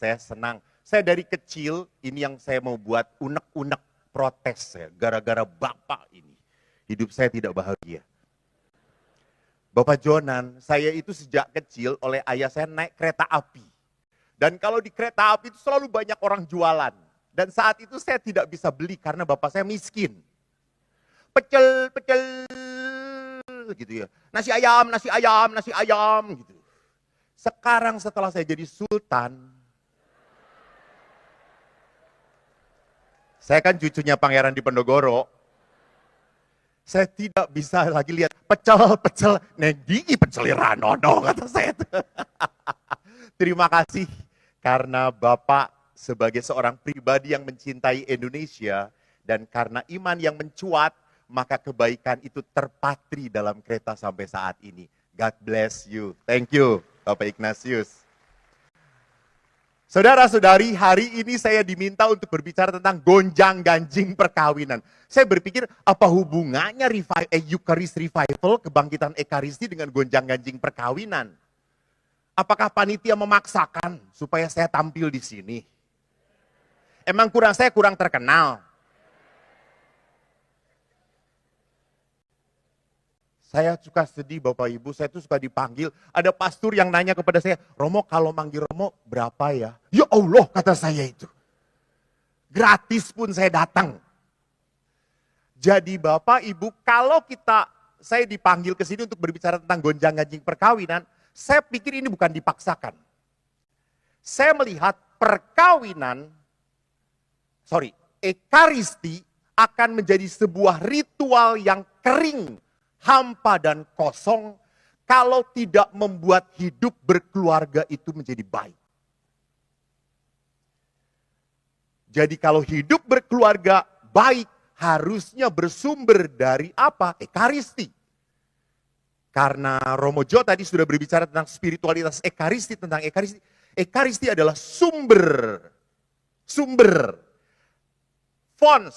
saya senang. Saya dari kecil, ini yang saya mau buat unek-unek protes saya. Gara-gara Bapak ini, hidup saya tidak bahagia. Bapak Jonan, saya itu sejak kecil oleh ayah saya naik kereta api. Dan kalau di kereta api itu selalu banyak orang jualan. Dan saat itu saya tidak bisa beli karena bapak saya miskin. Pecel, pecel, gitu ya. Nasi ayam, nasi ayam, nasi ayam, gitu. Sekarang setelah saya jadi sultan, saya kan cucunya Pangeran Diponegoro, saya tidak bisa lagi lihat pecel, neng digi peceliranono, kata saya. Terima kasih karena Bapak sebagai seorang pribadi yang mencintai Indonesia dan karena iman yang mencuat, maka kebaikan itu terpatri dalam kereta sampai saat ini. God bless you. Thank you, Bapak Ignatius. Saudara-saudari, hari ini saya diminta untuk berbicara tentang gonjang-ganjing perkawinan. Saya berpikir, apa hubungannya Eucharist Revival, kebangkitan Ekaristi dengan gonjang-ganjing perkawinan? Apakah panitia memaksakan supaya saya tampil di sini? Emang saya kurang terkenal? Saya suka sedih Bapak Ibu, saya tuh suka dipanggil. Ada pastor yang nanya kepada saya, Romo kalau manggil Romo berapa ya? Ya Allah kata saya itu. Gratis pun saya datang. Jadi Bapak Ibu, kalau saya dipanggil ke sini untuk berbicara tentang gonjang-ganjing perkawinan, saya pikir ini bukan dipaksakan. Saya melihat Ekaristi akan menjadi sebuah ritual yang kering, hampa dan kosong kalau tidak membuat hidup berkeluarga itu menjadi baik. Jadi kalau hidup berkeluarga baik harusnya bersumber dari apa? Ekaristi. Karena Romo Jo tadi sudah berbicara tentang spiritualitas Ekaristi, tentang Ekaristi. Ekaristi adalah sumber, fons,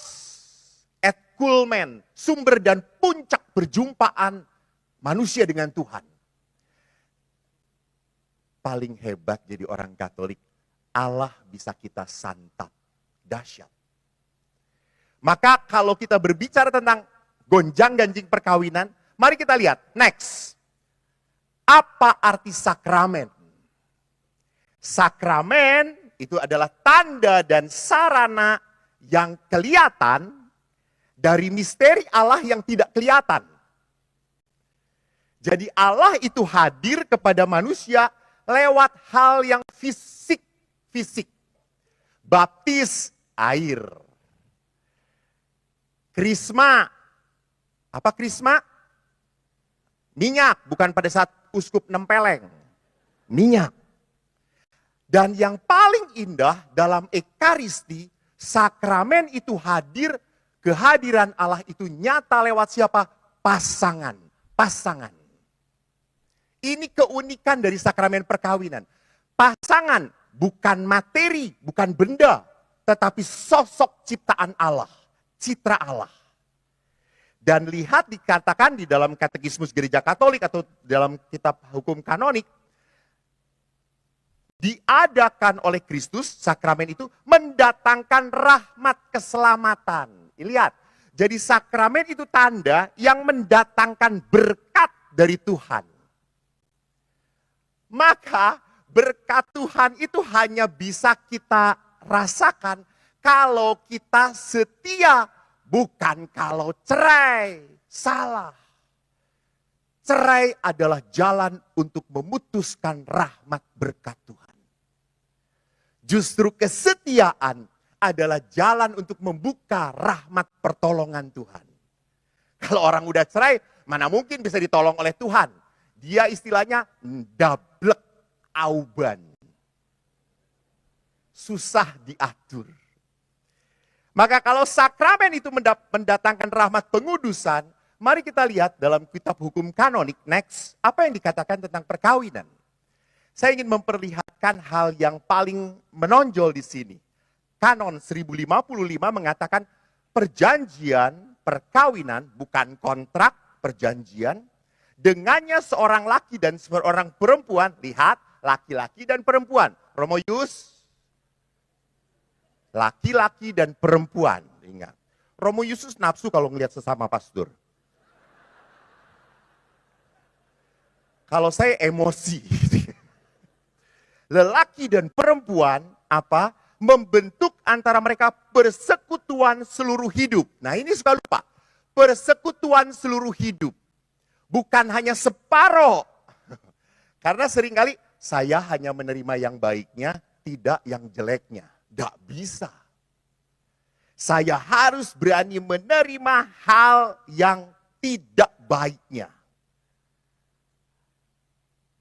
et culmen, sumber dan puncak perjumpaan manusia dengan Tuhan. Paling hebat jadi orang Katolik, Allah bisa kita santap, dahsyat. Maka kalau kita berbicara tentang gonjang-ganjing perkawinan, mari kita lihat, next. Apa arti sakramen? Sakramen itu adalah tanda dan sarana yang kelihatan dari misteri Allah yang tidak kelihatan. Jadi Allah itu hadir kepada manusia lewat hal yang fisik. Baptis air. Krisma. Apa krisma? Minyak, bukan pada saat uskup nempeleng. Minyak. Dan yang paling indah dalam Ekaristi, sakramen itu hadir, kehadiran Allah itu nyata lewat siapa? Pasangan. Ini keunikan dari sakramen perkawinan. Pasangan bukan materi, bukan benda, tetapi sosok ciptaan Allah, citra Allah. Dan lihat dikatakan di dalam Katekismus Gereja Katolik atau dalam kitab hukum kanonik, diadakan oleh Kristus, sakramen itu mendatangkan rahmat keselamatan. Lihat, jadi sakramen itu tanda yang mendatangkan berkat dari Tuhan. Maka berkat Tuhan itu hanya bisa kita rasakan kalau kita setia, bukan kalau cerai. Salah. Cerai adalah jalan untuk memutuskan rahmat berkat Tuhan. Justru kesetiaan adalah jalan untuk membuka rahmat pertolongan Tuhan. Kalau orang udah cerai, mana mungkin bisa ditolong oleh Tuhan. Dia istilahnya dablek auban. Susah diatur. Maka kalau sakramen itu mendatangkan rahmat pengudusan, mari kita lihat dalam kitab hukum kanonik, next, apa yang dikatakan tentang perkawinan. Saya ingin memperlihatkan hal yang paling menonjol di sini. Kanon 1055 mengatakan perjanjian perkawinan, bukan kontrak, perjanjian. Dengannya seorang laki dan seorang perempuan, lihat, laki-laki dan perempuan. Romo Yus, laki-laki dan perempuan. Ingat, Romo Yusus nafsu kalau ngelihat sesama pastor. Kalau saya emosi. Lelaki dan perempuan apa? Membentuk antara mereka persekutuan seluruh hidup. Nah ini suka lupa. Persekutuan seluruh hidup. Bukan hanya separoh. Karena seringkali saya hanya menerima yang baiknya, tidak yang jeleknya. Tidak bisa. Saya harus berani menerima hal yang tidak baiknya.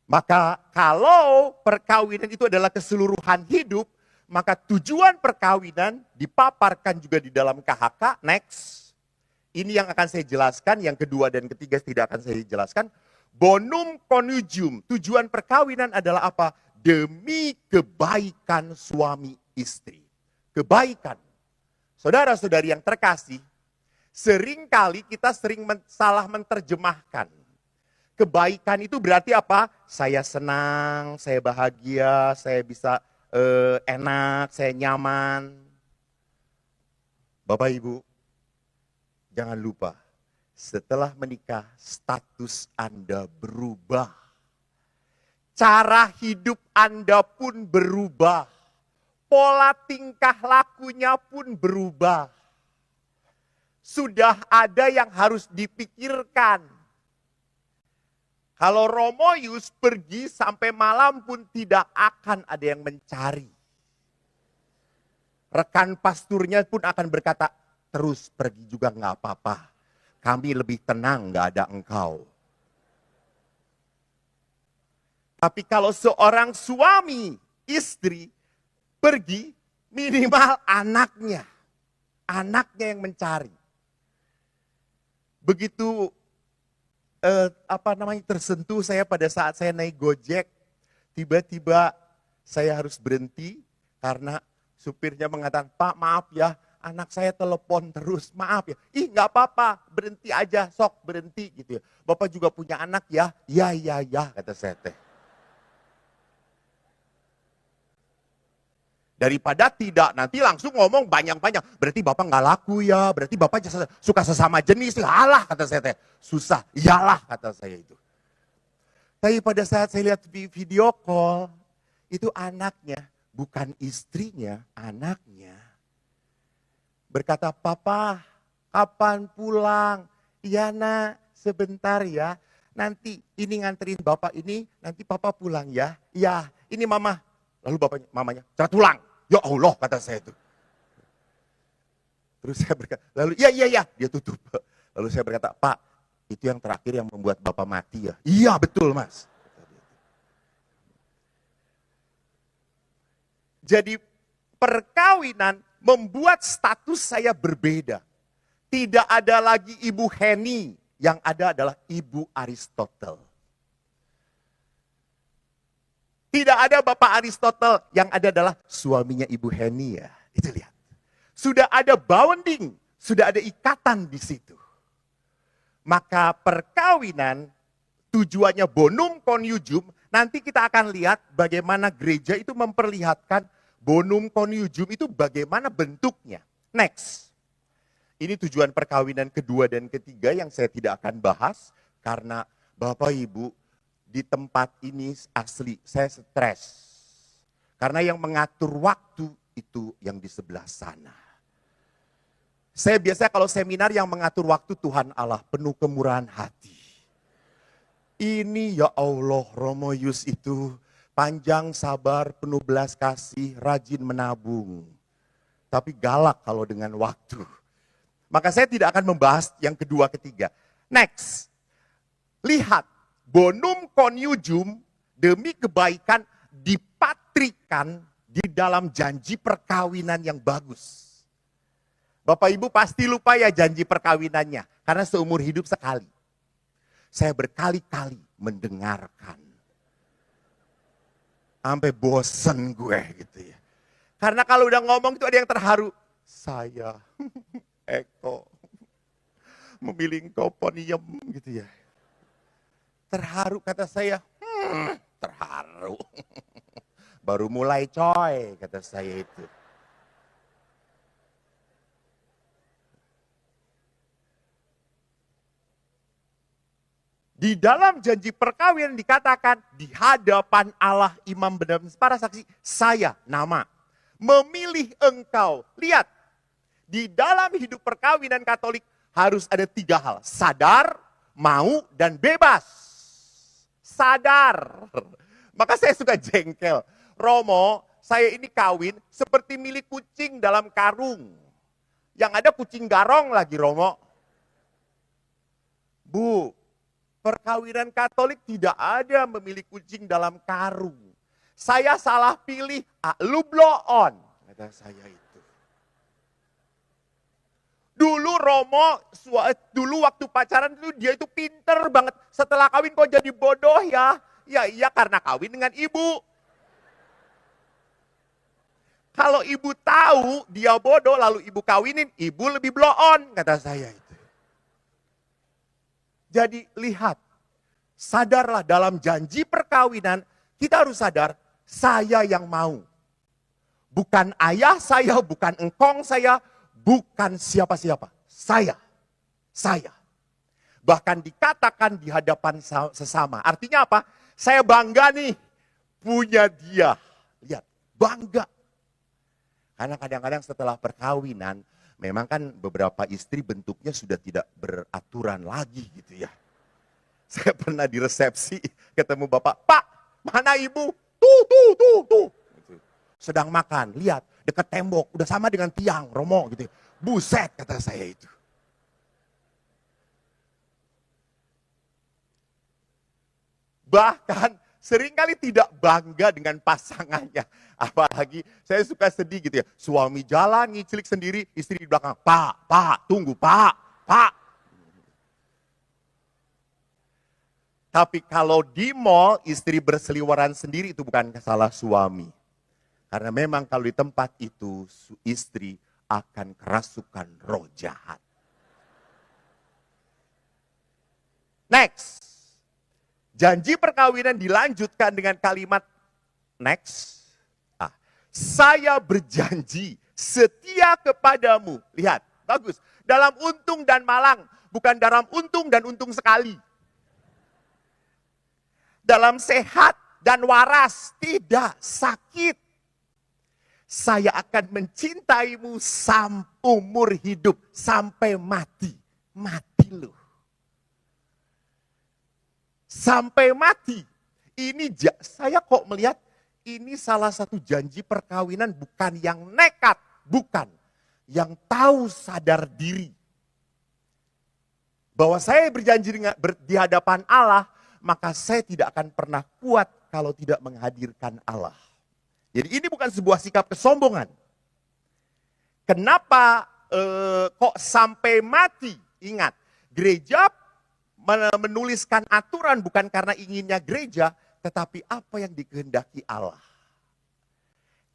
Maka kalau perkawinan itu adalah keseluruhan hidup, maka tujuan perkawinan dipaparkan juga di dalam KHK. Next. Ini yang akan saya jelaskan, yang kedua dan ketiga tidak akan saya jelaskan. Bonum connugium, tujuan perkawinan adalah apa? Demi kebaikan suami istri. Kebaikan. Saudara-saudari yang terkasih, seringkali kita salah menerjemahkan. Kebaikan itu berarti apa? Saya senang, saya bahagia, saya bisa enak, saya nyaman. Bapak Ibu, jangan lupa, setelah menikah status Anda berubah. Cara hidup Anda pun berubah. Pola tingkah lakunya pun berubah. Sudah ada yang harus dipikirkan. Kalau Romoius pergi sampai malam pun tidak akan ada yang mencari. Rekan pasturnya pun akan berkata, terus pergi juga nggak apa-apa. Kami lebih tenang nggak ada engkau. Tapi kalau seorang suami istri pergi, minimal anaknya. Anaknya yang mencari. Begitu tersentuh saya pada saat saya naik Gojek, tiba-tiba saya harus berhenti karena supirnya mengatakan, Pak maaf ya, anak saya telepon terus, maaf ya. Ih nggak apa-apa, berhenti aja, sok berhenti gitu ya. Bapak juga punya anak ya? Ya, kata saya teh. Daripada tidak, nanti langsung ngomong banyak-banyak. Berarti Bapak nggak laku ya, berarti Bapak suka sesama jenis. Alah, kata saya teh. Susah, iyalah kata saya itu. Tapi pada saat saya lihat video call, itu anaknya, bukan istrinya, anaknya. Berkata, Papa, kapan pulang? Iya nak, sebentar ya. Nanti ini nganterin Bapak ini, nanti Papa pulang ya. Iya, ini Mama. Lalu mamanya, cepat pulang. Ya Allah, kata saya itu. Terus saya berkata, lalu iya, dia tutup. Lalu saya berkata, Pak, itu yang terakhir yang membuat Bapak mati ya? Iya, betul Mas. Jadi perkawinan membuat status saya berbeda. Tidak ada lagi Ibu Heni, yang ada adalah Ibu Aristotle. Tidak ada Bapak Aristotle, yang ada adalah suaminya Ibu Heni ya. Itu lihat. Sudah ada bonding, sudah ada ikatan di situ. Maka perkawinan tujuannya bonum connugium, nanti kita akan lihat bagaimana gereja itu memperlihatkan bonum connugium itu bagaimana bentuknya. Next. Ini tujuan perkawinan kedua dan ketiga yang saya tidak akan bahas karena Bapak Ibu di tempat ini asli saya stres. Karena yang mengatur waktu itu yang di sebelah sana. Saya biasa kalau seminar yang mengatur waktu Tuhan Allah penuh kemurahan hati. Ini ya Allah Romoius itu panjang sabar, penuh belas kasih, rajin menabung. Tapi galak kalau dengan waktu. Maka saya tidak akan membahas yang kedua ketiga. Next. Lihat. Bonum connugium demi kebaikan dipatrikan di dalam janji perkawinan yang bagus. Bapak Ibu pasti lupa ya janji perkawinannya. Karena seumur hidup sekali. Saya berkali-kali mendengarkan. Sampai bosen gue gitu ya. Karena kalau udah ngomong itu ada yang terharu. Saya, Eko, memilih engkau poniem gitu ya. Terharu kata saya, terharu. Baru mulai coy kata saya itu. Di dalam janji perkawinan dikatakan di hadapan Allah imam dan para saksi, saya nama memilih engkau. Lihat, di dalam hidup perkawinan Katolik harus ada 3 hal. Sadar, mau, dan bebas. Sadar. Maka saya suka jengkel. Romo, saya ini kawin seperti milik kucing dalam karung. Yang ada kucing garong lagi, Romo. Bu, perkawinan Katolik tidak ada memilih kucing dalam karung. Saya salah pilih, lu blow on. Kata saya itu. Dulu Romo, dulu waktu pacaran itu dia itu pinter banget. Setelah kawin kok jadi bodoh ya? Ya iya karena kawin dengan ibu. Kalau ibu tahu dia bodoh lalu ibu kawinin, ibu lebih blow on, kata saya itu. Jadi lihat, sadarlah dalam janji perkawinan, kita harus sadar, saya yang mau. Bukan ayah saya, bukan engkong saya, bukan siapa-siapa. Saya. Bahkan dikatakan di hadapan sesama. Artinya apa? Saya bangga nih, punya dia. Lihat, bangga. Karena kadang-kadang setelah perkawinan, memang kan beberapa istri bentuknya sudah tidak beraturan lagi gitu ya. Saya pernah di resepsi ketemu bapak, Pak, mana ibu? Tuh. Sedang makan, lihat dekat tembok, udah sama dengan tiang, Romo gitu. Buset kata saya itu. Bahkan seringkali tidak bangga dengan pasangannya. Apalagi saya suka sedih gitu ya. Suami jalan ngicilik sendiri, istri di belakang. Pak, tunggu Pak. Tapi kalau di mall istri berseliweran sendiri itu bukan salah suami. Karena memang kalau di tempat itu istri akan kerasukan roh jahat. Next. Janji perkawinan dilanjutkan dengan kalimat next. Saya berjanji setia kepadamu. Lihat, bagus. Dalam untung dan malang, bukan dalam untung dan untung sekali. Dalam sehat dan waras, tidak sakit. Saya akan mencintaimu umur hidup sampai mati. Mati loh. Sampai mati. Ini saya kok melihat ini salah satu janji perkawinan bukan yang nekat, bukan. Yang tahu sadar diri. Bahwa saya berjanji di hadapan Allah, maka saya tidak akan pernah kuat kalau tidak menghadirkan Allah. Jadi ini bukan sebuah sikap kesombongan. Kenapa kok sampai mati? Ingat, gereja menuliskan aturan bukan karena inginnya gereja, tetapi apa yang dikehendaki Allah.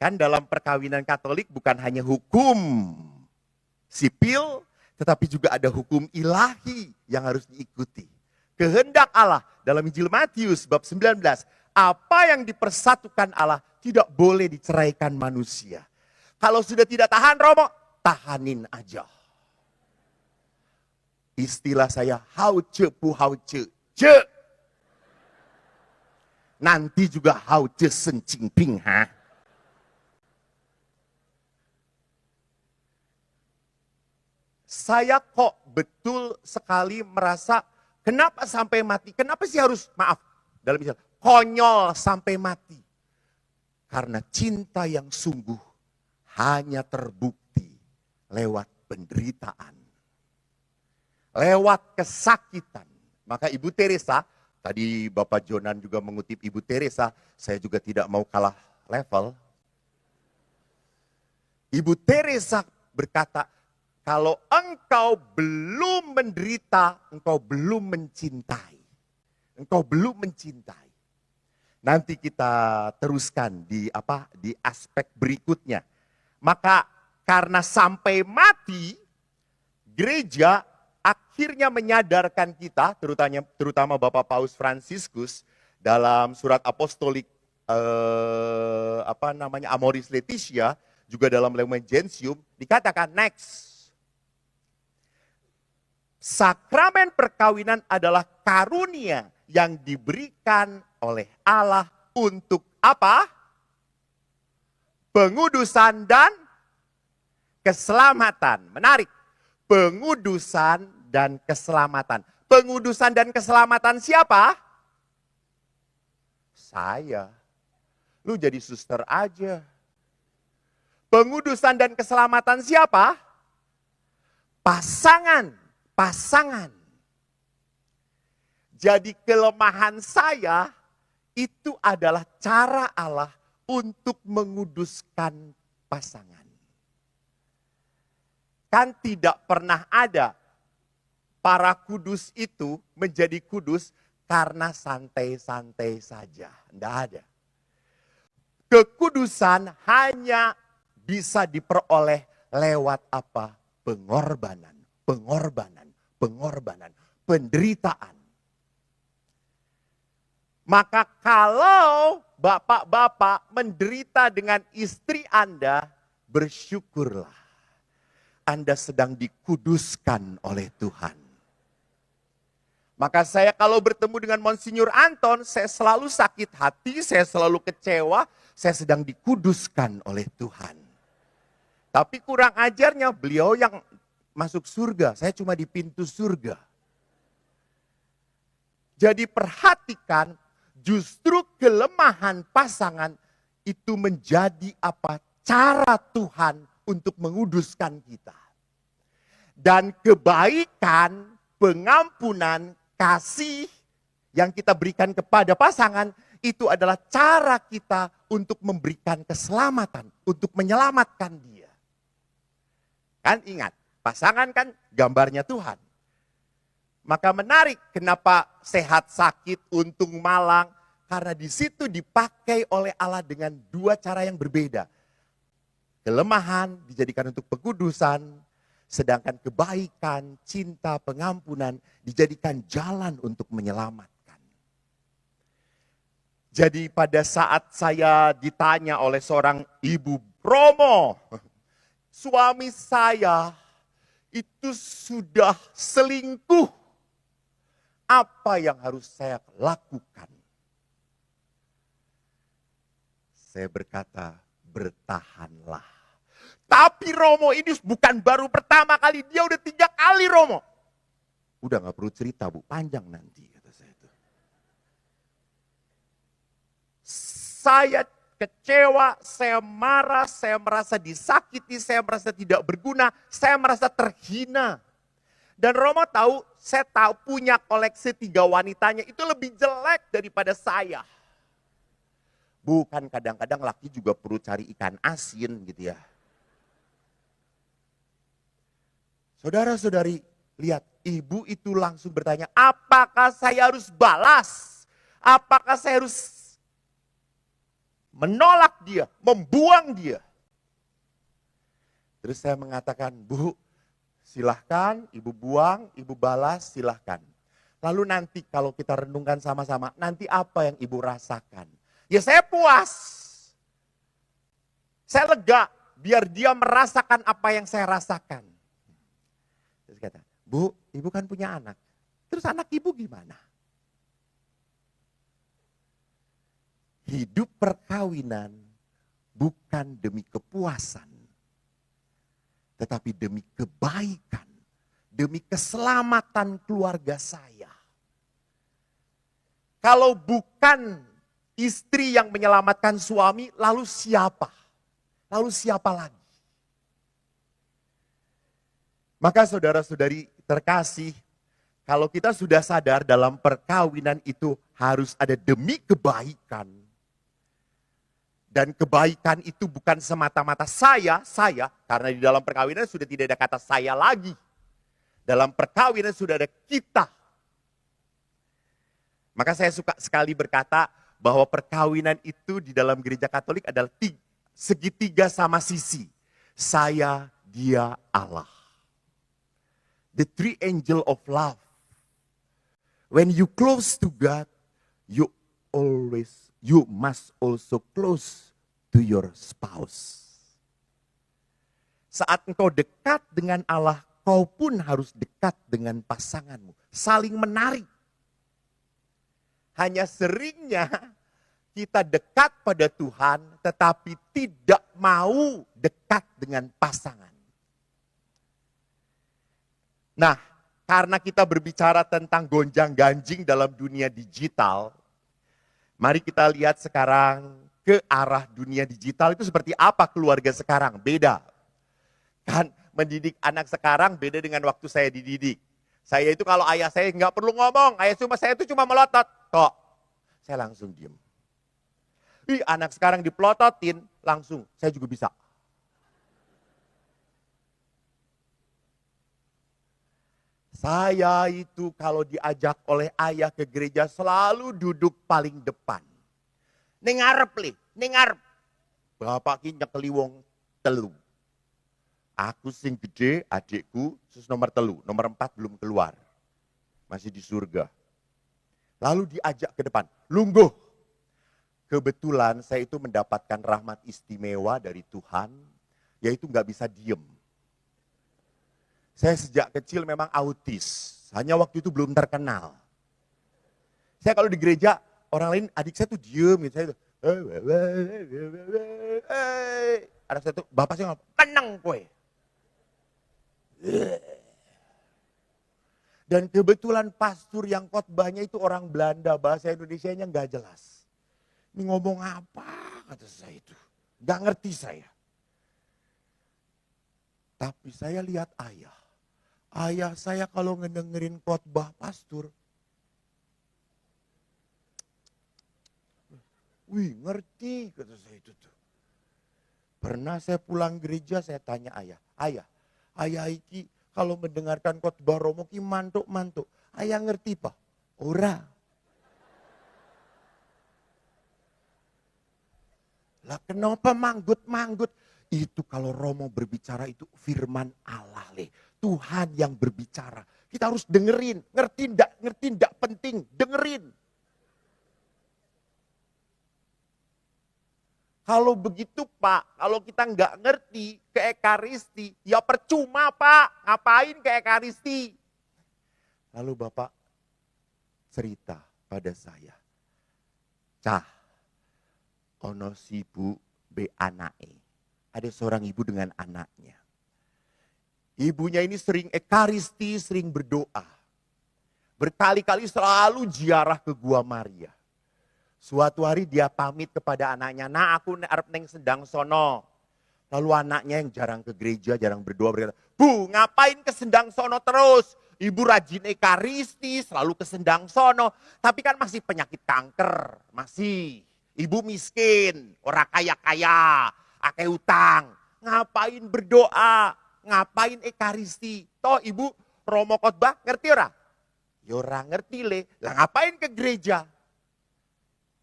Kan dalam perkawinan Katolik bukan hanya hukum sipil, tetapi juga ada hukum ilahi yang harus diikuti. Kehendak Allah dalam Injil Matius bab 19, apa yang dipersatukan Allah tidak boleh diceraikan manusia. Kalau sudah tidak tahan Romo, tahanin aja. Istilah saya, hauce pu hauce. Ce. Nanti juga hauce sencing ping ha. Saya kok betul sekali merasa, kenapa sampai mati? Kenapa sih harus, maaf, dalam istilah, konyol sampai mati? Karena cinta yang sungguh hanya terbukti lewat penderitaan. Lewat kesakitan. Maka Ibu Teresa, tadi Bapak Jonan juga mengutip Ibu Teresa, saya juga tidak mau kalah level. Ibu Teresa berkata, kalau engkau belum menderita, engkau belum mencintai. Engkau belum mencintai. Nanti kita teruskan di aspek berikutnya. Maka karena sampai mati, gereja akhirnya menyadarkan kita, terutama Bapak Paus Fransiskus dalam surat apostolik Amoris Laetitia, juga dalam Lumen Gentium dikatakan next. Sakramen perkawinan adalah karunia yang diberikan oleh Allah untuk apa? Pengudusan dan keselamatan. Menarik. Pengudusan dan keselamatan. Pengudusan dan keselamatan siapa? Saya. Lu jadi suster aja. Pengudusan dan keselamatan siapa? Pasangan. Pasangan. Jadi kelemahan saya itu adalah cara Allah untuk menguduskan pasangan. Kan tidak pernah ada para kudus itu menjadi kudus karena santai-santai saja. Tidak ada. Kekudusan hanya bisa diperoleh lewat apa? Pengorbanan, pengorbanan, pengorbanan, penderitaan. Maka kalau bapak-bapak menderita dengan istri Anda, bersyukurlah. Anda sedang dikuduskan oleh Tuhan. Maka saya kalau bertemu dengan Monsinyur Anton, saya selalu sakit hati, saya selalu kecewa, saya sedang dikuduskan oleh Tuhan. Tapi kurang ajarnya beliau yang masuk surga, saya cuma di pintu surga. Jadi perhatikan, justru kelemahan pasangan itu menjadi apa? Cara Tuhan untuk menguduskan kita. Dan kebaikan, pengampunan, kasih yang kita berikan kepada pasangan itu adalah cara kita untuk memberikan keselamatan, untuk menyelamatkan dia. Kan ingat, pasangan kan gambarnya Tuhan. Maka menarik kenapa sehat sakit, untung malang. Karena di situ dipakai oleh Allah dengan dua cara yang berbeda. Kelemahan dijadikan untuk pekudusan, sedangkan kebaikan, cinta, pengampunan dijadikan jalan untuk menyelamatkan. Jadi pada saat saya ditanya oleh seorang ibu, Romo, suami saya itu sudah selingkuh. Apa yang harus saya lakukan? Saya berkata, bertahanlah. Tapi Romo ini bukan baru pertama kali, dia udah 3 kali Romo. Udah gak perlu cerita Bu, panjang nanti kata saya itu. Saya kecewa, saya marah, saya merasa disakiti, saya merasa tidak berguna, saya merasa terhina. Dan Romo tahu, saya tahu punya koleksi 3 wanitanya itu lebih jelek daripada saya. Bukan kadang-kadang laki juga perlu cari ikan asin gitu ya. Saudara-saudari, lihat ibu itu langsung bertanya, apakah saya harus balas? Apakah saya harus menolak dia, membuang dia? Terus saya mengatakan, Bu, silahkan ibu buang, ibu balas, silahkan. Lalu nanti kalau kita renungkan sama-sama, nanti apa yang ibu rasakan? Ya saya puas. Saya lega, biar dia merasakan apa yang saya rasakan. Terus kata, Bu, ibu kan punya anak. Terus anak ibu gimana? Hidup perkawinan bukan demi kepuasan. Tetapi demi kebaikan. Demi keselamatan keluarga saya. Kalau bukan istri yang menyelamatkan suami, lalu siapa? Lalu siapa lagi? Maka saudara-saudari terkasih, kalau kita sudah sadar dalam perkawinan itu harus ada demi kebaikan. Dan kebaikan itu bukan semata-mata saya, karena di dalam perkawinan sudah tidak ada kata saya lagi. Dalam perkawinan sudah ada kita. Maka saya suka sekali berkata bahwa perkawinan itu di dalam gereja Katolik adalah segitiga sama sisi. Saya, dia, Allah. The three angel of love. When you close to God, you must also close to your spouse. Saat engkau dekat dengan Allah, kau pun harus dekat dengan pasanganmu. Saling menarik. Hanya seringnya kita dekat pada Tuhan tetapi tidak mau dekat dengan pasangan. Nah, karena kita berbicara tentang gonjang-ganjing dalam dunia digital, mari kita lihat sekarang ke arah dunia digital itu seperti apa keluarga sekarang. Beda. Kan mendidik anak sekarang beda dengan waktu saya dididik. Saya itu kalau ayah saya nggak perlu ngomong, saya itu cuma melotot. Kok, saya langsung diem. Anak sekarang dipelototin, langsung saya juga bisa. Saya itu kalau diajak oleh ayah ke gereja selalu duduk paling depan. Ning ngarep li, ning ngarep. Bapak ki nyekeli wong telu. Aku sing gede, adikku, terus nomor telu, nomor 4 belum keluar. Masih di surga. Lalu diajak ke depan, lungguh. Kebetulan saya itu mendapatkan rahmat istimewa dari Tuhan, yaitu nggak bisa diem. Saya sejak kecil memang autis, hanya waktu itu belum terkenal. Saya kalau di gereja, orang lain, adik saya tuh diem gitu, saya tuh, anak saya tuh, bapak saya ngomong, tenang kowe. Dan kebetulan pastor yang khotbahnya itu orang Belanda, bahasa Indonesianya nggak jelas. Ini ngomong apa kata saya itu. Nggak ngerti saya. Tapi saya lihat ayah. Ayah saya kalau ngedengerin khotbah pastor. Wih ngerti kata saya itu tuh. Pernah saya pulang gereja saya tanya ayah. Ayah iki kalau mendengarkan khotbah Romo ki mantuk-mantuk. Ayah ngerti pak? Ora. Lah kenapa manggut-manggut? Itu kalau Romo berbicara itu firman Allah le. Tuhan yang berbicara. Kita harus dengerin. Ngerti ndak penting. Dengerin. Kalau begitu Pak, kalau kita nggak ngerti ke Ekaristi, ya percuma Pak. Ngapain ke Ekaristi? Lalu Bapak cerita pada saya. Cah. Ono si bu be anake. Ada seorang ibu dengan anaknya. Ibunya ini sering ekaristi, sering berdoa. Berkali-kali selalu ziarah ke Gua Maria. Suatu hari dia pamit kepada anaknya, nah aku arep neng Sendang sono. Lalu anaknya yang jarang ke gereja, jarang berdoa berkata, Bu ngapain ke Sendang sono terus? Ibu rajin ekaristi, selalu ke Sendang sono. Tapi kan masih penyakit kanker, masih. Ibu miskin, orang kaya-kaya, akeh utang. Ngapain berdoa, ngapain ekaristi. Toh ibu Romo khotbah ngerti ora? Ya ora ngerti le, lah ngapain ke gereja?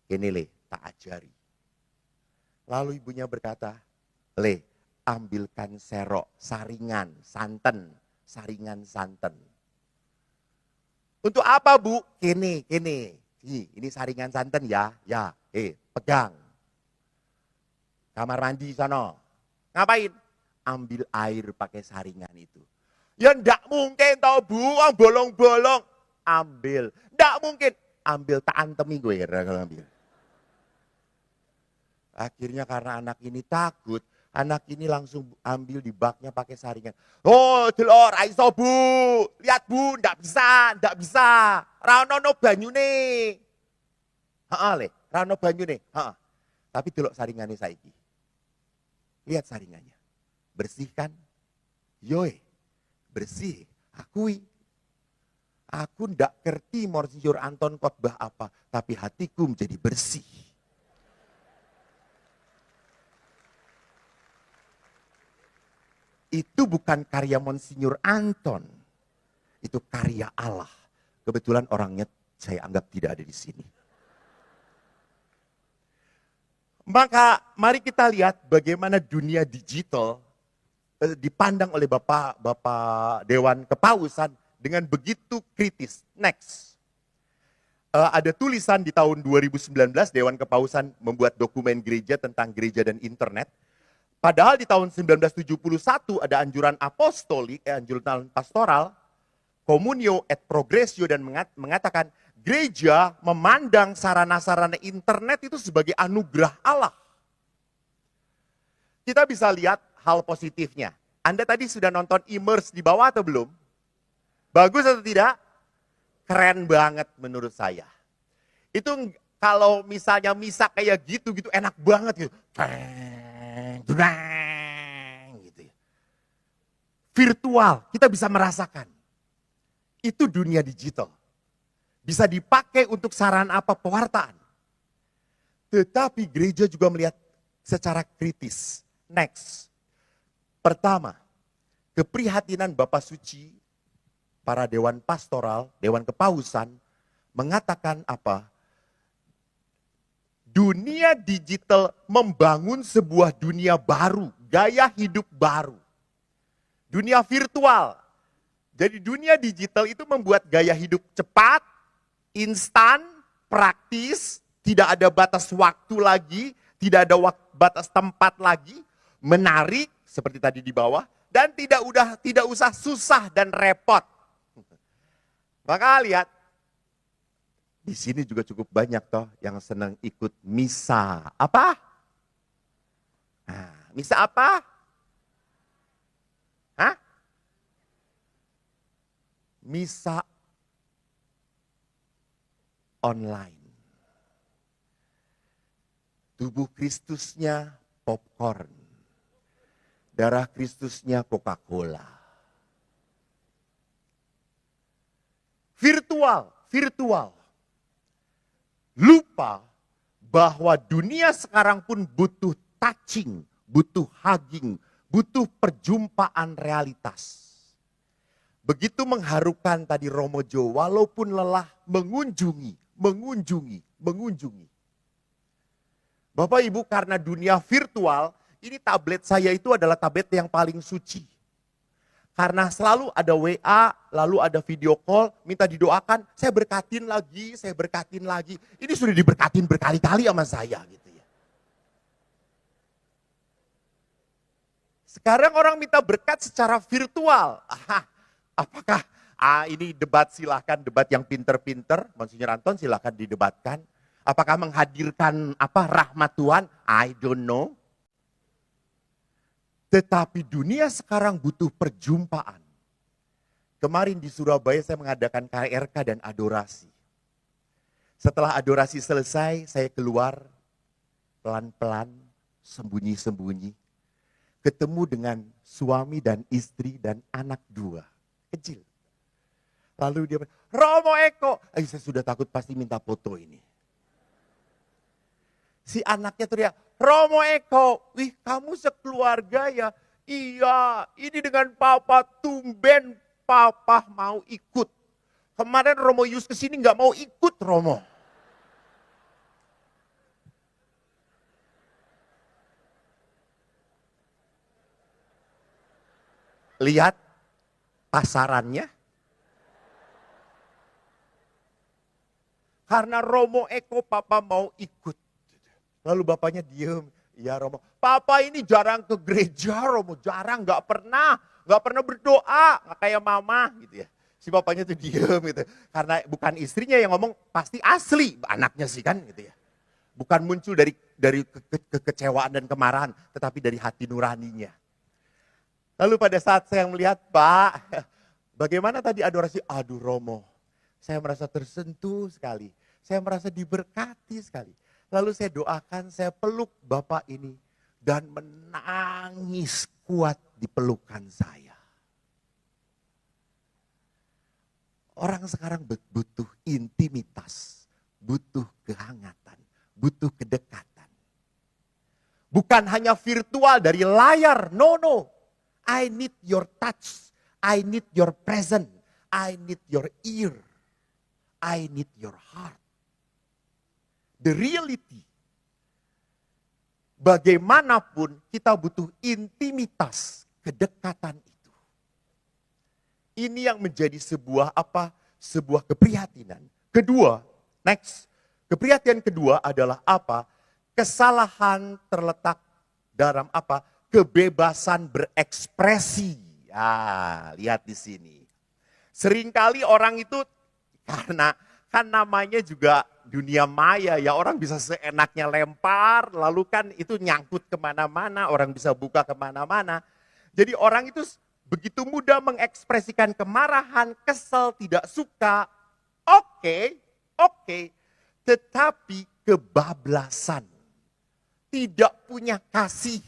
Ini le, tak ajari. Lalu ibunya berkata, le ambilkan serok, saringan, santen. Untuk apa bu? Kene. Ini saringan santen ya, pegang. Kamar mandi sana. Ngapain? Ambil air pakai saringan itu. Ya ndak mungkin tau buang bolong-bolong. Ambil. Ndak mungkin. Ambil tak antemi gue kalau ambil. Akhirnya karena anak ini takut, anak ini langsung ambil di baknya pakai saringan. Oh, delok ra iso Bu. Lihat Bu, ndak bisa. Ra ono banyune. Heeh le, ra ono banyune. Heeh. Tapi delok saringane saiki. Lihat saringannya. Bersih kan? Yoi. Bersih. Aku ndak ngerti Monsinyur Anton khotbah apa, tapi hatiku menjadi bersih. Itu bukan karya Monsinyur Anton. Itu karya Allah. Kebetulan orangnya saya anggap tidak ada di sini. Maka mari kita lihat bagaimana dunia digital dipandang oleh Bapak Dewan Kepausan dengan begitu kritis. Next. Ada tulisan di tahun 2019 Dewan Kepausan membuat dokumen gereja tentang gereja dan internet. Padahal di tahun 1971 ada anjuran apostolik, anjuran pastoral, Communio et Progressio, dan mengatakan gereja memandang sarana-sarana internet itu sebagai anugerah Allah. Kita bisa lihat hal positifnya. Anda tadi sudah nonton Immerse di bawah atau belum? Bagus atau tidak? Keren banget menurut saya. Itu kalau misalnya misa kayak gitu enak banget gitu. Gitu ya. Virtual, kita bisa merasakan. Itu dunia digital. Bisa dipakai untuk sarana apa? Pewartaan. Tetapi gereja juga melihat secara kritis. Next. Pertama, keprihatinan Bapak Suci, para dewan pastoral, dewan kepausan, mengatakan apa? Dunia digital membangun sebuah dunia baru, gaya hidup baru. Dunia virtual. Jadi dunia digital itu membuat gaya hidup cepat, instan, praktis, tidak ada batas waktu lagi, tidak ada batas tempat lagi, menarik seperti tadi di bawah, dan tidak usah susah dan repot. Maka lihat, di sini juga cukup banyak toh yang senang ikut misa. Apa? Nah, misa apa? Hah? Misa online. Tubuh Kristusnya popcorn. Darah Kristusnya Coca-Cola. Virtual. Lupa bahwa dunia sekarang pun butuh touching, butuh hugging, butuh perjumpaan realitas. Begitu mengharukan tadi Romo Jo, walaupun lelah mengunjungi. Bapak Ibu, karena dunia virtual, ini tablet saya itu adalah tablet yang paling suci. Karena selalu ada WA, lalu ada video call, minta didoakan, saya berkatin lagi. Ini sudah diberkatin berkali-kali sama saya gitu ya. Sekarang orang minta berkat secara virtual. Apakah ini debat, silahkan debat yang pinter-pinter, Monsinyur Anton silahkan didebatkan. Apakah menghadirkan rahmat Tuhan? I don't know. Tetapi dunia sekarang butuh perjumpaan. Kemarin di Surabaya saya mengadakan KRK dan adorasi. Setelah adorasi selesai, saya keluar pelan-pelan, sembunyi-sembunyi. Ketemu dengan suami dan istri dan anak 2, kecil. Lalu dia bilang, Romo Eko. Saya sudah takut pasti minta foto ini. Si anaknya teriak, Romo Eko, wih kamu sekeluarga ya? Iya, ini dengan papa, tumben papa mau ikut. Kemarin Romo Yus kesini nggak mau ikut Romo. Lihat pasarannya. Karena Romo Eko papa mau ikut. Lalu bapaknya diem, ya Romo, papa ini jarang ke gereja Romo, jarang, gak pernah berdoa, gak kayak mama gitu ya. Si bapaknya tuh diem gitu, karena bukan istrinya yang ngomong, pasti asli anaknya sih kan gitu ya. Bukan muncul dari kekecewaan dan kemarahan, tetapi dari hati nuraninya. Lalu pada saat saya melihat, Pak, bagaimana tadi adorasi? Aduh Romo, saya merasa tersentuh sekali, saya merasa diberkati sekali. Lalu saya doakan, saya peluk Bapak ini. Dan menangis kuat di pelukan saya. Orang sekarang butuh intimitas. Butuh kehangatan. Butuh kedekatan. Bukan hanya virtual dari layar. No. I need your touch. I need your presence. I need your ear. I need your heart. The reality. Bagaimanapun kita butuh intimitas, kedekatan itu. Ini yang menjadi sebuah Sebuah keprihatinan. Kedua, next. Keprihatinan kedua adalah apa? Kesalahan terletak dalam kebebasan berekspresi. Lihat di sini. Seringkali orang itu karena kan namanya juga dunia maya ya, orang bisa seenaknya lempar, lalu kan itu nyangkut kemana-mana, orang bisa buka kemana-mana. Jadi orang itu begitu mudah mengekspresikan kemarahan, kesel, tidak suka. Oke, tetapi kebablasan, tidak punya kasih,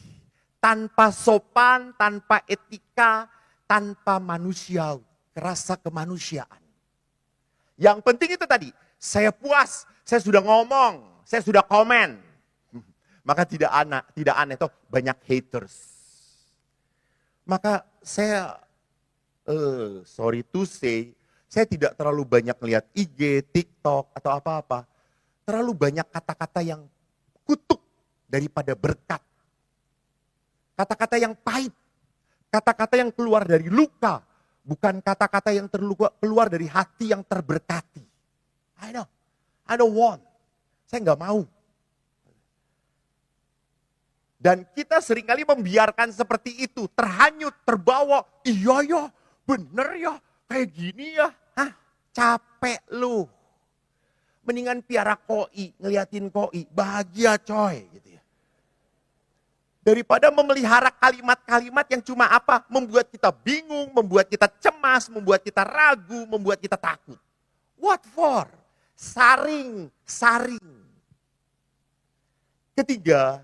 tanpa sopan, tanpa etika, tanpa manusiawi, rasa kemanusiaan. Yang penting itu tadi, saya puas, saya sudah ngomong, saya sudah komen. Maka tidak aneh toh banyak haters. Maka saya, sorry to say, saya tidak terlalu banyak lihat IG, TikTok atau apa-apa. Terlalu banyak kata-kata yang kutuk daripada berkat. Kata-kata yang pahit, kata-kata yang keluar dari luka. Bukan kata-kata yang keluar dari hati yang terberkati. I don't want. Saya nggak mau. Dan kita seringkali membiarkan seperti itu. Terhanyut, terbawa. Iya ya, bener ya, kayak gini ya. Capek lu. Mendingan piara koi, ngeliatin koi. Bahagia coy. Gitu ya. Daripada memelihara kalimat-kalimat yang cuma apa? Membuat kita bingung, membuat kita cemas, membuat kita ragu, membuat kita takut. What for? Saring. Ketiga,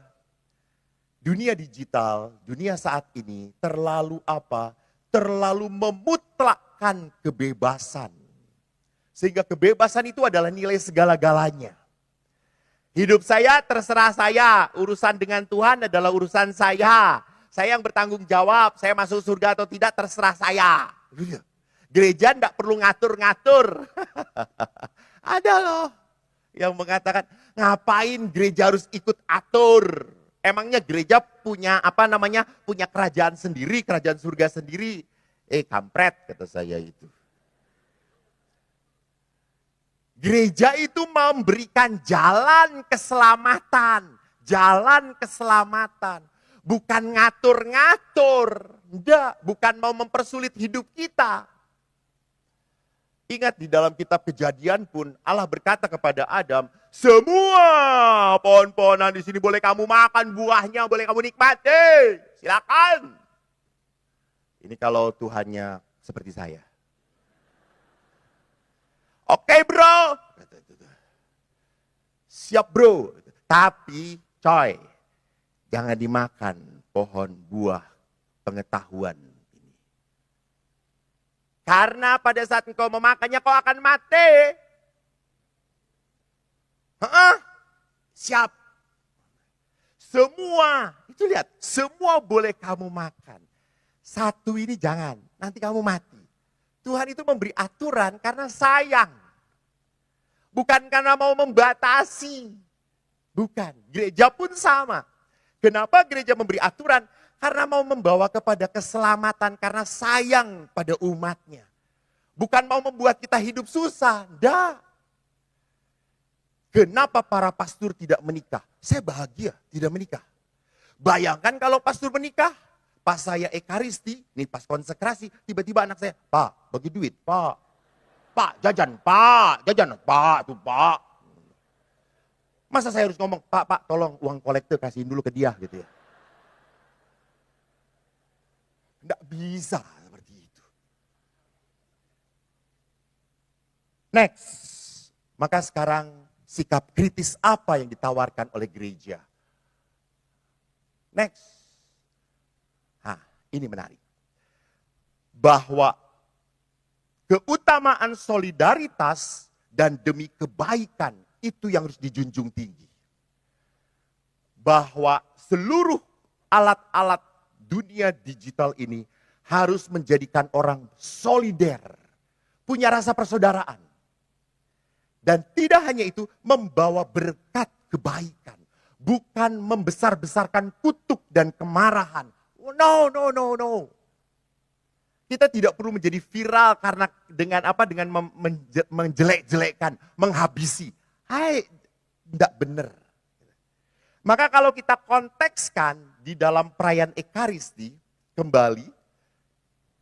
dunia digital, dunia saat ini terlalu apa? Terlalu memutlakkan kebebasan. Sehingga kebebasan itu adalah nilai segala-galanya. Hidup saya terserah saya, urusan dengan Tuhan adalah urusan saya. Saya yang bertanggung jawab, saya masuk surga atau tidak terserah saya. Gereja tidak perlu ngatur-ngatur. Ada loh yang mengatakan, ngapain gereja harus ikut atur? Emangnya gereja punya punya kerajaan sendiri, kerajaan surga sendiri. Kampret kata saya itu. Gereja itu memberikan jalan keselamatan. Bukan ngatur-ngatur. Enggak, bukan mau mempersulit hidup kita. Ingat di dalam kitab Kejadian pun Allah berkata kepada Adam, semua pohon-pohonan di sini boleh kamu makan buahnya, boleh kamu nikmati. Silakan. Ini kalau Tuhannya seperti saya. Oke bro, siap bro. Tapi coy, jangan dimakan pohon buah pengetahuan ini. Karena pada saat engkau memakannya kau akan mati. Siap. Semua, itu lihat, semua boleh kamu makan. Satu ini jangan, nanti kamu mati. Tuhan itu memberi aturan karena sayang. Bukan karena mau membatasi. Bukan, gereja pun sama. Kenapa gereja memberi aturan? Karena mau membawa kepada keselamatan, karena sayang pada umatnya. Bukan mau membuat kita hidup susah, enggak. Kenapa para pastor tidak menikah? Saya bahagia tidak menikah. Bayangkan kalau pastor menikah, pas saya ekaristi, nih pas konsekrasi, tiba-tiba anak saya, Pak, bagi duit, Pak. Pak, jajan, tuh, Pak. Masa saya harus ngomong, Pak, tolong uang kolektor kasihin dulu ke dia, gitu ya. Nggak bisa seperti itu. Next, maka sekarang sikap kritis apa yang ditawarkan oleh gereja? Next. Ini menarik. Bahwa keutamaan solidaritas dan demi kebaikan itu yang harus dijunjung tinggi. Bahwa seluruh alat-alat dunia digital ini harus menjadikan orang solider. Punya rasa persaudaraan. Dan tidak hanya itu, membawa berkat kebaikan. Bukan membesar-besarkan kutuk dan kemarahan. No. Kita tidak perlu menjadi viral karena dengan menjelek-jelekkan, menghabisi. Tidak benar. Maka kalau kita kontekskan di dalam perayaan Ekaristi, kembali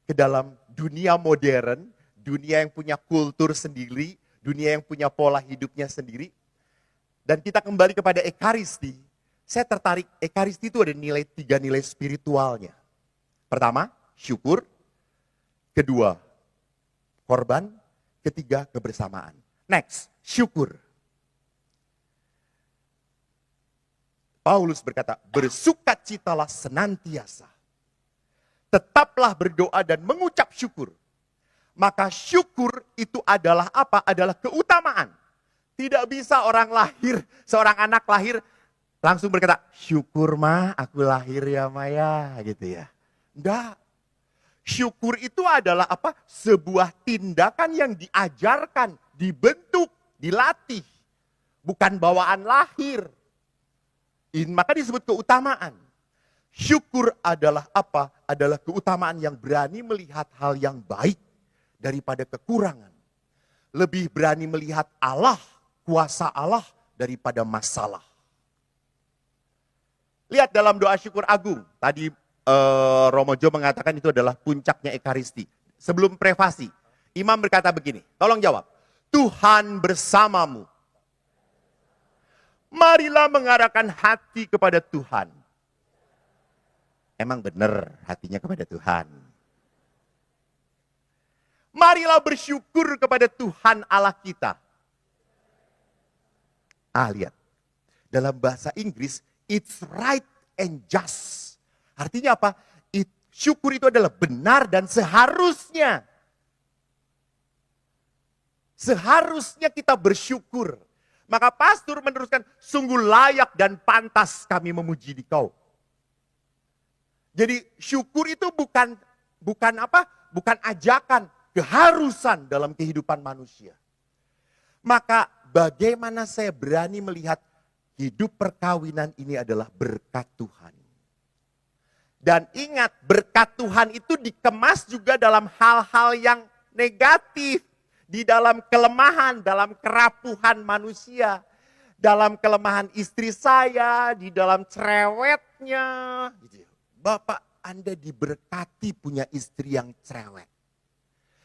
ke dalam dunia modern, dunia yang punya kultur sendiri, dunia yang punya pola hidupnya sendiri, dan kita kembali kepada Ekaristi, saya tertarik, Ekaristi itu ada tiga nilai spiritualnya. Pertama, syukur. Kedua, korban. Ketiga, kebersamaan. Next, syukur. Paulus berkata, bersukacitalah senantiasa. Tetaplah berdoa dan mengucap syukur. Maka syukur itu adalah apa? Adalah keutamaan. Tidak bisa orang lahir, seorang anak lahir, langsung berkata, syukur mah aku lahir ya Maya, gitu ya. Enggak. Syukur itu adalah apa? Sebuah tindakan yang diajarkan, dibentuk, dilatih. Bukan bawaan lahir. Maka disebut keutamaan. Syukur adalah apa? Adalah keutamaan yang berani melihat hal yang baik daripada kekurangan. Lebih berani melihat Allah, kuasa Allah daripada masalah. Lihat dalam doa syukur agung. Tadi Romo Jo mengatakan itu adalah puncaknya Ekaristi. Sebelum privasi, imam berkata begini, tolong jawab. Tuhan bersamamu. Marilah mengarahkan hati kepada Tuhan. Emang benar hatinya kepada Tuhan. Marilah bersyukur kepada Tuhan Allah kita. Lihat. Dalam bahasa Inggris, it's right and just. Artinya apa? Syukur itu adalah benar dan seharusnya. Seharusnya kita bersyukur. Maka pastor meneruskan, sungguh layak dan pantas kami memuji Dikau. Jadi syukur itu bukan apa? Bukan ajakan, keharusan dalam kehidupan manusia. Maka bagaimana saya berani melihat hidup perkawinan ini adalah berkat Tuhan. Dan ingat, berkat Tuhan itu dikemas juga dalam hal-hal yang negatif. Di dalam kelemahan, dalam kerapuhan manusia. Dalam kelemahan istri saya, di dalam cerewetnya. Bapak, Anda diberkati punya istri yang cerewet.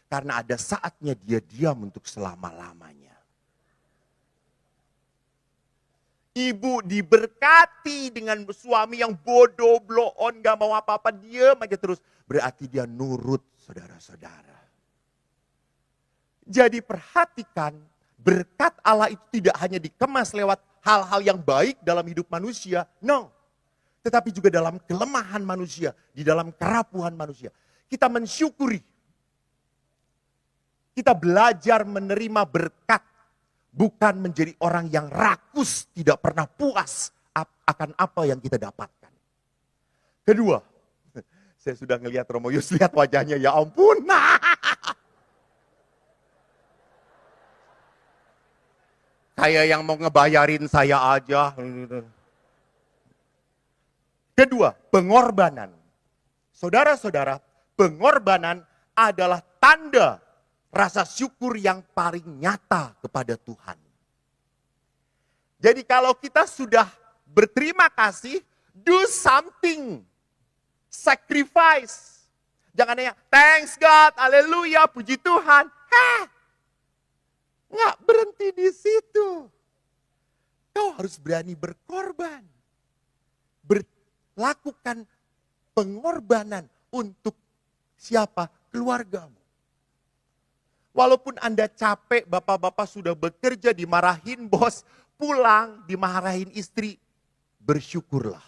Karena ada saatnya dia diam untuk selama-lamanya. Ibu diberkati dengan suami yang bodoh, blow on, gak mau apa-apa, diam aja terus. Berarti dia nurut, saudara-saudara. Jadi perhatikan, berkat Allah itu tidak hanya dikemas lewat hal-hal yang baik dalam hidup manusia. No. Tetapi juga dalam kelemahan manusia, di dalam kerapuhan manusia. Kita mensyukuri. Kita belajar menerima berkat. Bukan menjadi orang yang rakus, tidak pernah puas akan apa yang kita dapatkan. Kedua, saya sudah ngelihat Romo Yus, lihat wajahnya, ya ampun. Kayak yang mau ngebayarin saya aja. Kedua, pengorbanan. Saudara-saudara, pengorbanan adalah tanda rasa syukur yang paling nyata kepada Tuhan. Jadi kalau kita sudah berterima kasih, do something. Sacrifice. Jangan hanya, thanks God, haleluya, puji Tuhan. Nggak berhenti di situ. Kau harus berani berkorban. Lakukan pengorbanan untuk siapa? Keluargamu. Walaupun Anda capek, bapak-bapak sudah bekerja, dimarahin bos, pulang, dimarahin istri, bersyukurlah.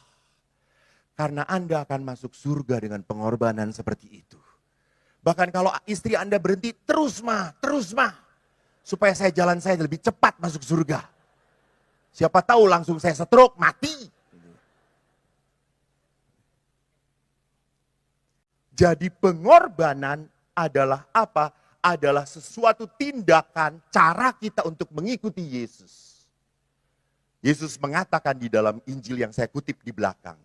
Karena Anda akan masuk surga dengan pengorbanan seperti itu. Bahkan kalau istri Anda berhenti, terus mah. Supaya jalan saya lebih cepat masuk surga. Siapa tahu langsung saya stroke, mati. Jadi pengorbanan adalah apa? Adalah sesuatu tindakan cara kita untuk mengikuti Yesus. Yesus mengatakan di dalam Injil yang saya kutip di belakang.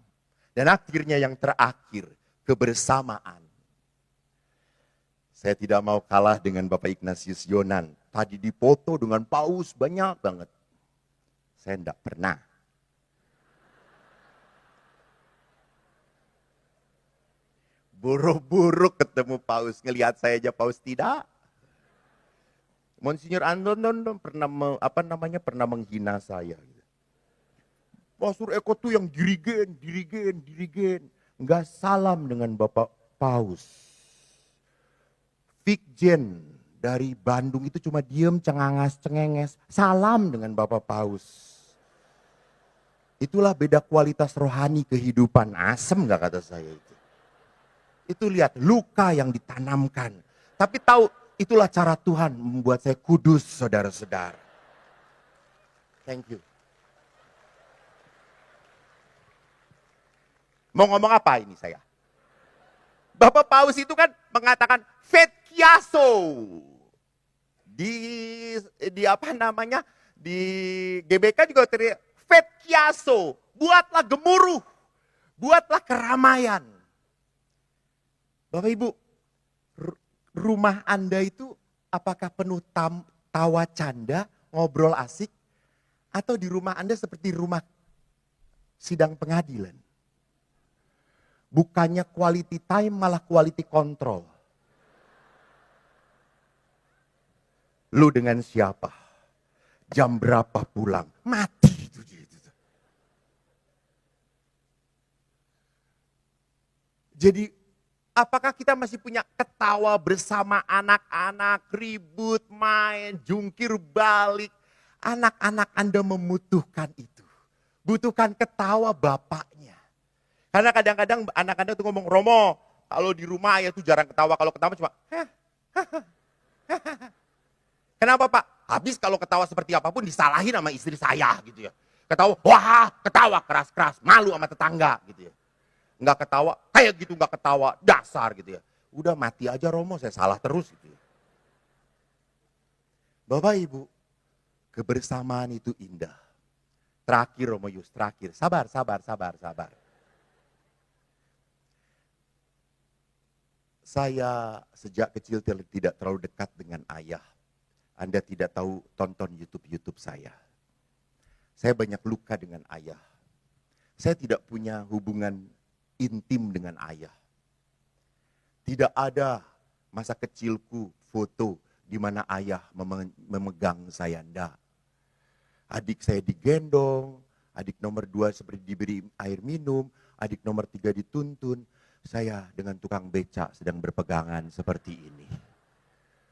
Dan akhirnya yang terakhir, kebersamaan. Saya tidak mau kalah dengan Bapak Ignatius Yonan. Tadi dipoto dengan paus banyak banget. Saya tidak pernah. Buru-buru ketemu Paus, ngelihat saya aja Paus tidak. Monsinyur Anton pernah menghina saya. Pastor Eko tuh yang dirigen. Nggak salam dengan Bapak Paus. Vikjen dari Bandung itu cuma diem cengenges. Salam dengan Bapak Paus. Itulah beda kualitas rohani kehidupan. Asem nggak kata saya itu. Itu lihat luka yang ditanamkan. Tapi tahu itulah cara Tuhan membuat saya kudus saudara-saudara. Thank you. Mau ngomong apa ini saya? Bapak Paus itu kan mengatakan Fetkiaso. Di apa namanya? Di GBK juga teriak Fetkiaso. Buatlah gemuruh. Buatlah keramaian. Bapak Ibu, rumah Anda itu apakah penuh tawa canda, ngobrol asik, atau di rumah Anda seperti rumah sidang pengadilan? Bukannya quality time, malah quality control. Lu dengan siapa? Jam berapa pulang? Mati itu. Jadi apakah kita masih punya ketawa bersama anak-anak, ribut, main, jungkir balik? Anak-anak Anda membutuhkan itu. Butuhkan ketawa bapaknya. Karena kadang-kadang anak Anda tuh ngomong, Romo, kalau di rumah ayah tuh jarang ketawa. Kalau ketawa cuma, kenapa Pak? Habis kalau ketawa seperti apapun disalahin sama istri saya gitu ya. Ketawa keras-keras, malu sama tetangga gitu ya. Nggak ketawa, kayak gitu nggak ketawa, dasar gitu ya. Udah mati aja Romo, saya salah terus gitu ya. Bapak Ibu, kebersamaan itu indah. Terakhir Romo Yus, terakhir. Sabar. Saya sejak kecil tidak terlalu dekat dengan ayah. Anda tidak tahu tonton YouTube saya. Saya banyak luka dengan ayah. Saya tidak punya hubungan intim dengan ayah. Tidak ada masa kecilku foto di mana ayah memegang saya, enggak. Adik saya digendong, adik nomor 2 seperti diberi air minum, adik nomor 3 dituntun. Saya dengan tukang becak sedang berpegangan seperti ini.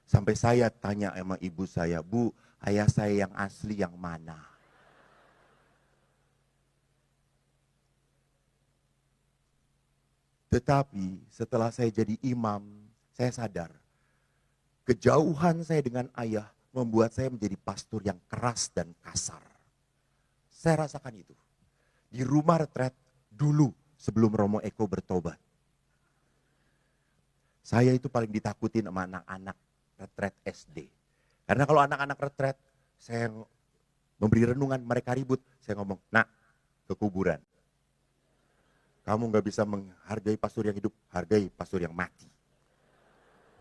Sampai saya tanya sama ibu saya, Bu, ayah saya yang asli yang mana? Tetapi setelah saya jadi imam, saya sadar kejauhan saya dengan ayah membuat saya menjadi pastor yang keras dan kasar. Saya rasakan itu. Di rumah retret dulu sebelum Romo Eko bertobat. Saya itu paling ditakutin sama anak-anak retret SD. Karena kalau anak-anak retret, saya memberi renungan, mereka ribut. Saya ngomong, nak, ke kuburan. Kamu gak bisa menghargai pastor yang hidup, hargai pastor yang mati.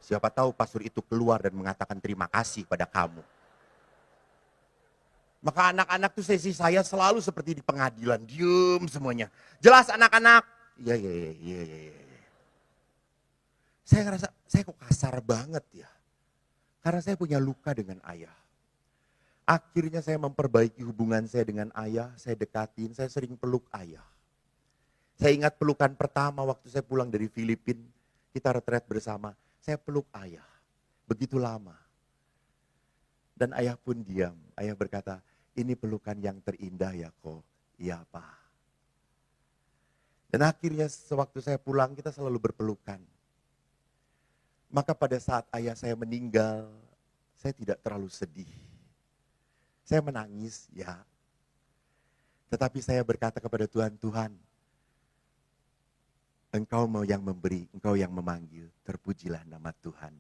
Siapa tahu pastor itu keluar dan mengatakan terima kasih pada kamu. Maka anak-anak tuh sesi saya selalu seperti di pengadilan, diem semuanya. Jelas anak-anak? Iya. Saya ngerasa, saya kok kasar banget ya. Karena saya punya luka dengan ayah. Akhirnya saya memperbaiki hubungan saya dengan ayah, saya dekatin, saya sering peluk ayah. Saya ingat pelukan pertama waktu saya pulang dari Filipina, kita retret bersama, saya peluk ayah. Begitu lama. Dan ayah pun diam, ayah berkata, ini pelukan yang terindah ya kok. Iya Pak. Dan akhirnya sewaktu saya pulang kita selalu berpelukan. Maka pada saat ayah saya meninggal, saya tidak terlalu sedih. Saya menangis, ya. Tetapi saya berkata kepada Tuhan, Tuhan, Engkau mau yang memberi, Engkau yang memanggil, terpujilah nama Tuhan.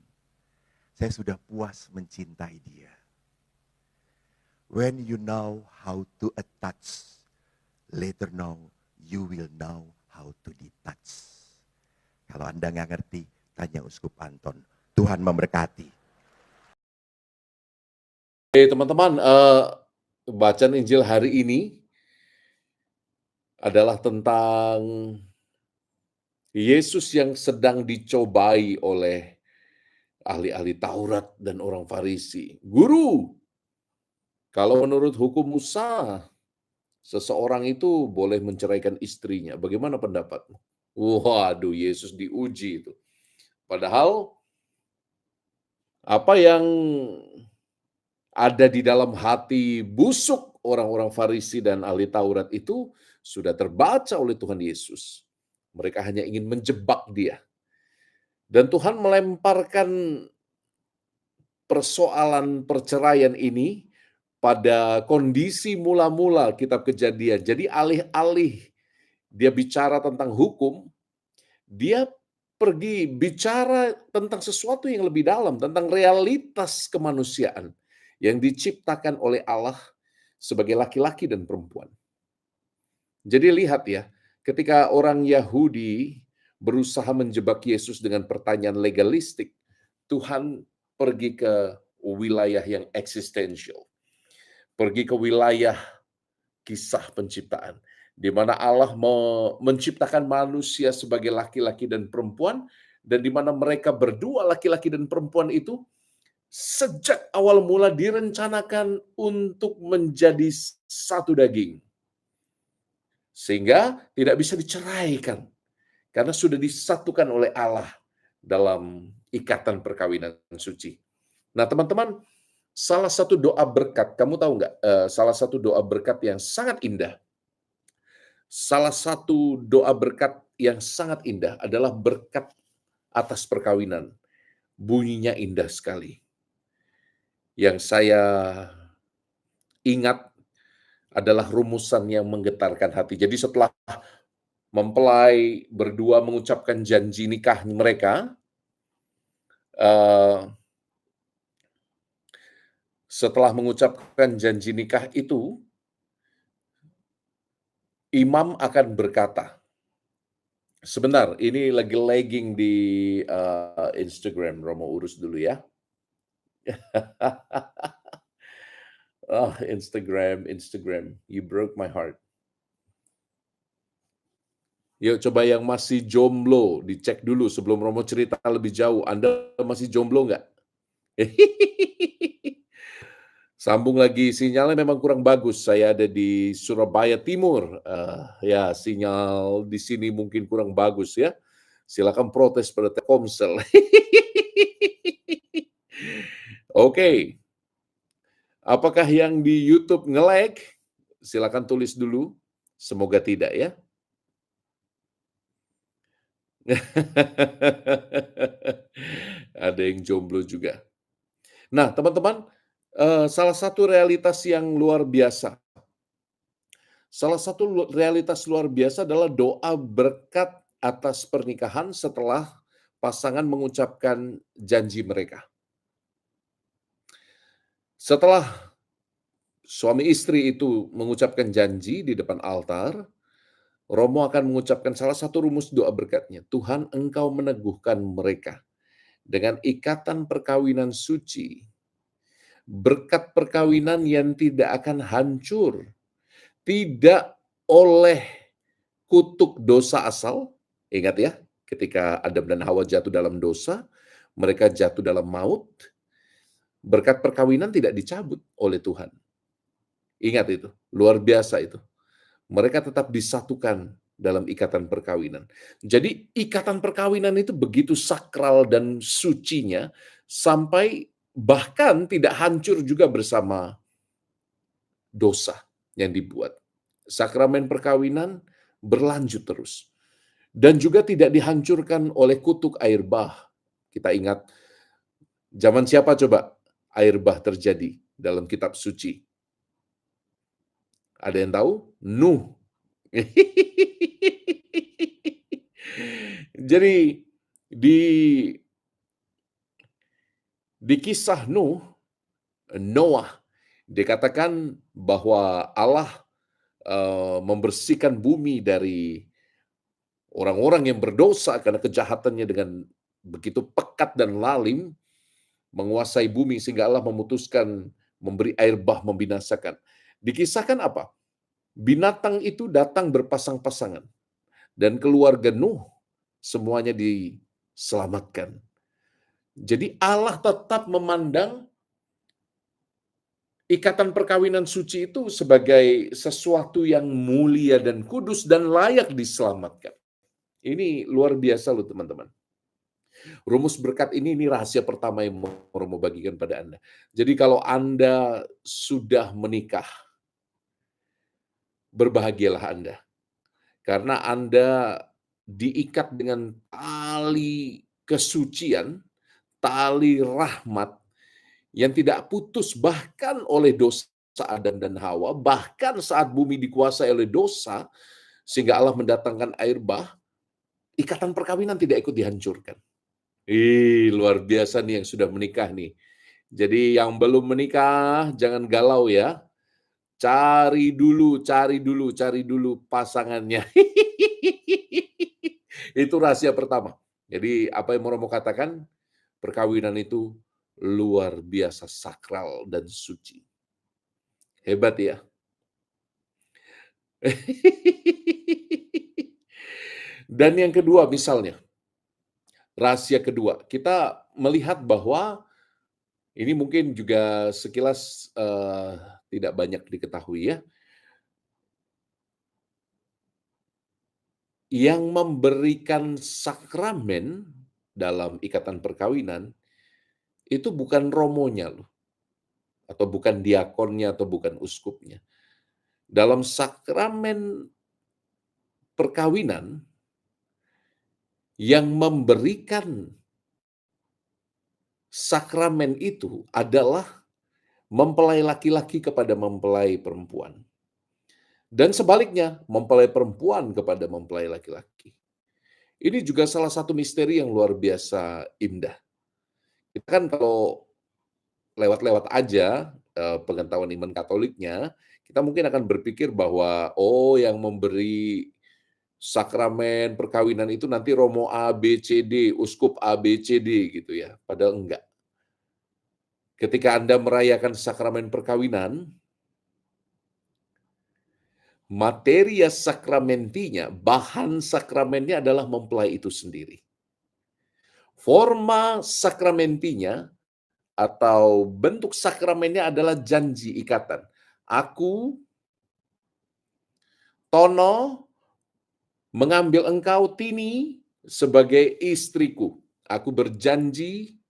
Saya sudah puas mencintai dia. When you know how to attach, later know you will know how to detach. Kalau Anda nggak ngerti, tanya Uskup Anton. Tuhan memberkati. Teman-teman, bacaan Injil hari ini adalah tentang Yesus yang sedang dicobai oleh ahli-ahli Taurat dan orang Farisi. Guru, kalau menurut hukum Musa, seseorang itu boleh menceraikan istrinya. Bagaimana pendapatmu? Waduh, Yesus diuji itu. Padahal apa yang ada di dalam hati busuk orang-orang Farisi dan ahli Taurat itu sudah terbaca oleh Tuhan Yesus. Mereka hanya ingin menjebak dia. Dan Tuhan melemparkan persoalan perceraian ini pada kondisi mula-mula kitab Kejadian. Jadi alih-alih dia bicara tentang hukum, dia pergi bicara tentang sesuatu yang lebih dalam, tentang realitas kemanusiaan yang diciptakan oleh Allah sebagai laki-laki dan perempuan. Jadi lihat ya, ketika orang Yahudi berusaha menjebak Yesus dengan pertanyaan legalistik, Tuhan pergi ke wilayah yang eksistensial, pergi ke wilayah kisah penciptaan, di mana Allah menciptakan manusia sebagai laki-laki dan perempuan, dan di mana mereka berdua laki-laki dan perempuan itu sejak awal mula direncanakan untuk menjadi satu daging. Sehingga tidak bisa diceraikan, karena sudah disatukan oleh Allah dalam ikatan perkawinan suci. Nah teman-teman, salah satu doa berkat, kamu tahu nggak, salah satu doa berkat yang sangat indah, salah satu doa berkat yang sangat indah adalah berkat atas perkawinan. Bunyinya indah sekali. Yang saya ingat adalah rumusan yang menggetarkan hati. Jadi setelah mempelai berdua mengucapkan janji nikah mereka, setelah mengucapkan janji nikah itu, imam akan berkata, sebentar, ini lagi lagging di Instagram, Romo urus dulu ya. Instagram, you broke my heart. Yuk coba yang masih jomblo, dicek dulu sebelum Romo cerita lebih jauh. Anda masih jomblo nggak? Sambung lagi, sinyalnya memang kurang bagus. Saya ada di Surabaya Timur. Ya, sinyal di sini mungkin kurang bagus ya. Silakan protes pada Telkomsel. Oke. Apakah yang di YouTube nge-lag? Silakan tulis dulu. Semoga tidak ya. Ada yang jomblo juga. Nah, teman-teman, salah satu realitas yang luar biasa. Salah satu realitas luar biasa adalah doa berkat atas pernikahan setelah pasangan mengucapkan janji mereka. Setelah suami istri itu mengucapkan janji di depan altar, Romo akan mengucapkan salah satu rumus doa berkatnya. Tuhan, Engkau meneguhkan mereka dengan ikatan perkawinan suci, berkat perkawinan yang tidak akan hancur, tidak oleh kutuk dosa asal. Ingat ya, ketika Adam dan Hawa jatuh dalam dosa, mereka jatuh dalam maut, berkat perkawinan tidak dicabut oleh Tuhan. Ingat itu, luar biasa itu. Mereka tetap disatukan dalam ikatan perkawinan. Jadi ikatan perkawinan itu begitu sakral dan sucinya, sampai bahkan tidak hancur juga bersama dosa yang dibuat. Sakramen perkawinan berlanjut terus. Dan juga tidak dihancurkan oleh kutuk air bah. Kita ingat, zaman siapa coba air bah terjadi dalam kitab suci? Ada yang tahu? Nuh. Jadi di kisah Noah, dikatakan bahwa Allah membersihkan bumi dari orang-orang yang berdosa karena kejahatannya dengan begitu pekat dan lalim menguasai bumi sehingga Allah memutuskan memberi air bah membinasakan. Dikisahkan apa? Binatang itu datang berpasang-pasangan dan keluarga Nuh semuanya diselamatkan. Jadi Allah tetap memandang ikatan perkawinan suci itu sebagai sesuatu yang mulia dan kudus dan layak diselamatkan. Ini luar biasa loh teman-teman. Rumus berkat ini rahasia pertama yang mau Romo bagikan pada Anda. Jadi kalau Anda sudah menikah, berbahagialah Anda. Karena Anda diikat dengan tali kesucian, tali rahmat yang tidak putus bahkan oleh dosa Adam dan Hawa, bahkan saat bumi dikuasai oleh dosa, sehingga Allah mendatangkan air bah, ikatan perkawinan tidak ikut dihancurkan. Luar biasa nih yang sudah menikah nih. Jadi yang belum menikah, jangan galau ya. Cari dulu pasangannya. Itu rahasia pertama. Jadi apa yang mau Romo katakan, perkawinan itu luar biasa sakral dan suci. Hebat ya. Dan yang kedua misalnya, rahasia kedua, kita melihat bahwa ini mungkin juga sekilas tidak banyak diketahui ya. Yang memberikan sakramen dalam ikatan perkawinan itu bukan romonya loh, atau bukan diakonnya atau bukan uskupnya. Dalam sakramen perkawinan yang memberikan sakramen itu adalah mempelai laki-laki kepada mempelai perempuan. Dan sebaliknya, mempelai perempuan kepada mempelai laki-laki. Ini juga salah satu misteri yang luar biasa indah. Kita kan kalau lewat-lewat aja pengetahuan iman Katoliknya, kita mungkin akan berpikir bahwa yang memberi sakramen perkawinan itu nanti Romo A, B, C, D, uskup A, B, C, D gitu ya. Padahal enggak. Ketika Anda merayakan sakramen perkawinan, materia sakramentinya, bahan sakramennya adalah mempelai itu sendiri. Forma sakramentinya atau bentuk sakramennya adalah janji ikatan. Aku, Tono, mengambil engkau, Tini, sebagai istriku. Aku berjanji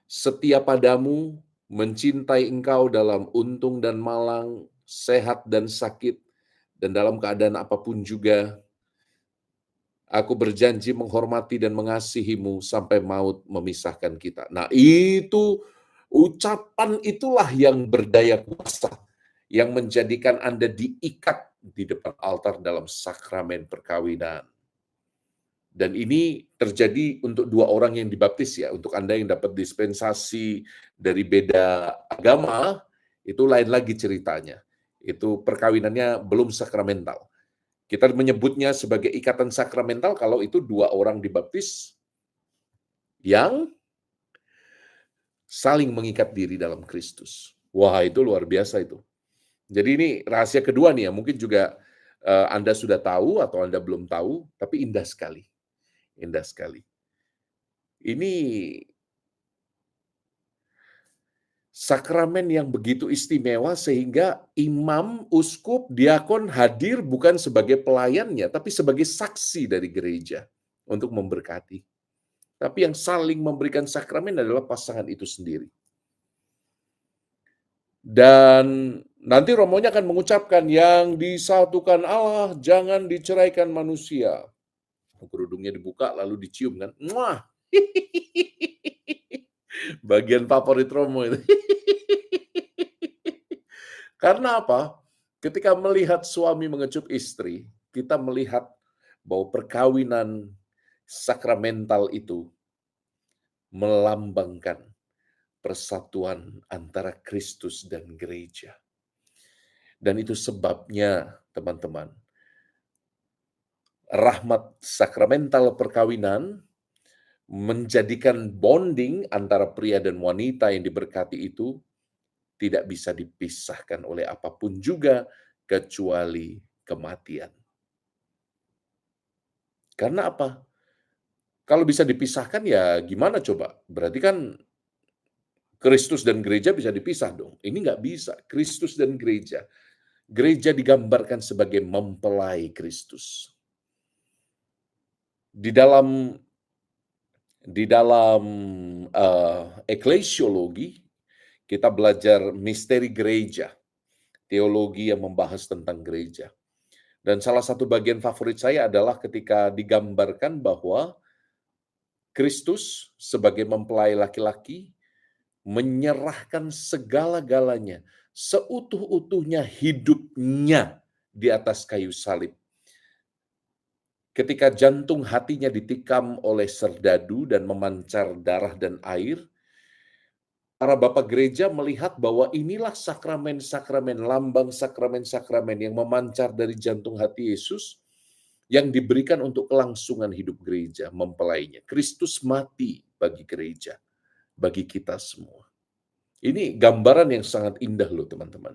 setia padamu, mencintai engkau dalam untung dan malang, sehat dan sakit, dan dalam keadaan apapun juga. Aku berjanji menghormati dan mengasihimu sampai maut memisahkan kita. Nah, itu ucapan itulah yang berdaya kuasa, yang menjadikan Anda diikat di depan altar dalam sakramen perkawinan. Dan ini terjadi untuk dua orang yang dibaptis ya. Untuk Anda yang dapat dispensasi dari beda agama, itu lain lagi ceritanya. Itu perkawinannya belum sakramental. Kita menyebutnya sebagai ikatan sakramental kalau itu dua orang dibaptis yang saling mengikat diri dalam Kristus. Wah, itu luar biasa itu. Jadi ini rahasia kedua nih ya, mungkin juga Anda sudah tahu atau Anda belum tahu, tapi indah sekali. Indah sekali. Ini sakramen yang begitu istimewa sehingga imam, uskup, diakon hadir bukan sebagai pelayannya, tapi sebagai saksi dari gereja untuk memberkati. Tapi yang saling memberikan sakramen adalah pasangan itu sendiri. Dan nanti romonya akan mengucapkan, yang disatukan Allah jangan diceraikan manusia. Kerudungnya dibuka lalu dicium kan. Muah. Bagian favorit Romo itu. Karena apa? Ketika melihat suami mengecup istri, kita melihat bahwa perkawinan sakramental itu melambangkan persatuan antara Kristus dan gereja. Dan itu sebabnya, teman-teman, rahmat sakramental perkawinan menjadikan bonding antara pria dan wanita yang diberkati itu tidak bisa dipisahkan oleh apapun juga kecuali kematian. Karena apa? Kalau bisa dipisahkan ya gimana coba? Berarti kan Kristus dan gereja bisa dipisah dong. Ini nggak bisa, Kristus dan gereja. Gereja digambarkan sebagai mempelai Kristus. Di dalam eklesiologi, kita belajar misteri gereja, teologi yang membahas tentang gereja. Dan salah satu bagian favorit saya adalah ketika digambarkan bahwa Kristus sebagai mempelai laki-laki menyerahkan segala-galanya, seutuh-utuhnya hidupnya di atas kayu salib. Ketika jantung hatinya ditikam oleh serdadu dan memancar darah dan air, para bapak gereja melihat bahwa inilah sakramen-sakramen, lambang sakramen-sakramen yang memancar dari jantung hati Yesus yang diberikan untuk kelangsungan hidup gereja, mempelainya. Kristus mati bagi gereja, bagi kita semua. Ini gambaran yang sangat indah loh teman-teman.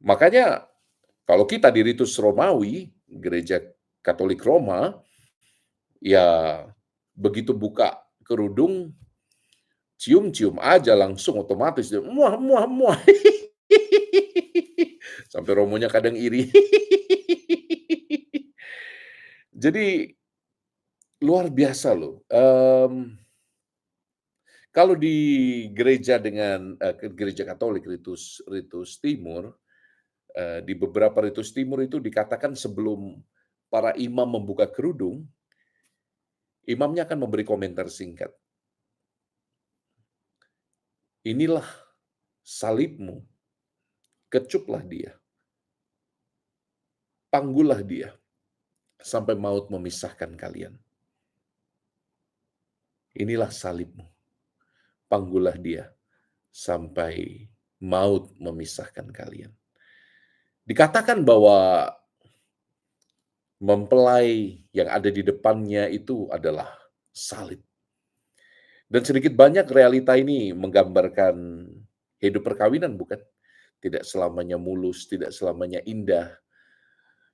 Makanya kalau kita di ritus Romawi, gereja Katolik Roma, ya begitu buka kerudung, cium-cium aja langsung otomatis dia muah muah muah. Sampai romonya kadang iri. Jadi luar biasa loh. Kalau di gereja dengan gereja Katolik ritus Timur, di beberapa ritus Timur itu dikatakan sebelum para imam membuka kerudung, imamnya akan memberi komentar singkat. Inilah salibmu, kecuplah dia, panggullah dia, sampai maut memisahkan kalian. Inilah salibmu, panggullah dia, sampai maut memisahkan kalian. Dikatakan bahwa mempelai yang ada di depannya itu adalah salib. Dan sedikit banyak realita ini menggambarkan hidup perkawinan, bukan? Tidak selamanya mulus, tidak selamanya indah.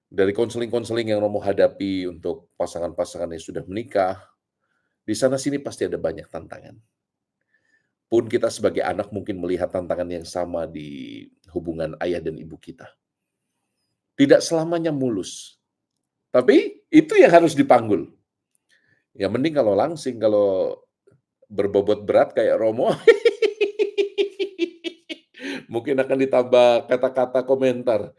Dari konseling-konseling yang Romo hadapi untuk pasangan-pasangan yang sudah menikah, di sana-sini pasti ada banyak tantangan. Pun kita sebagai anak mungkin melihat tantangan yang sama di hubungan ayah dan ibu kita. Tidak selamanya mulus. Tapi itu yang harus dipanggul. Ya mending kalau langsing, kalau berbobot berat kayak Romo, mungkin akan ditambah kata-kata komentar,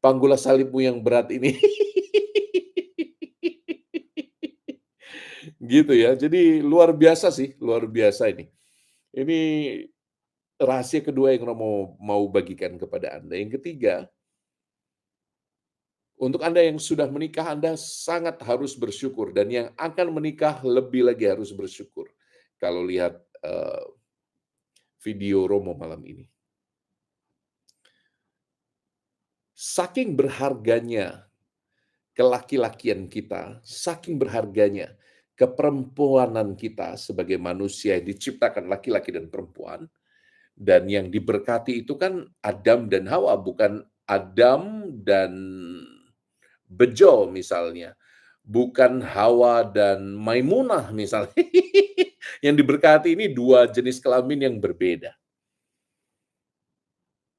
panggullah salibmu yang berat ini. Gitu ya, jadi luar biasa sih, luar biasa ini. Ini rahasia kedua yang Romo mau bagikan kepada Anda. Yang ketiga, untuk Anda yang sudah menikah, Anda sangat harus bersyukur. Dan yang akan menikah lebih lagi harus bersyukur. Kalau lihat video Romo malam ini. Saking berharganya kelaki-lakian kita, saking berharganya keperempuanan kita sebagai manusia yang diciptakan laki-laki dan perempuan, dan yang diberkati itu kan Adam dan Hawa, bukan Adam dan Bejo misalnya, bukan Hawa dan Maimunah misalnya. Yang diberkati ini dua jenis kelamin yang berbeda.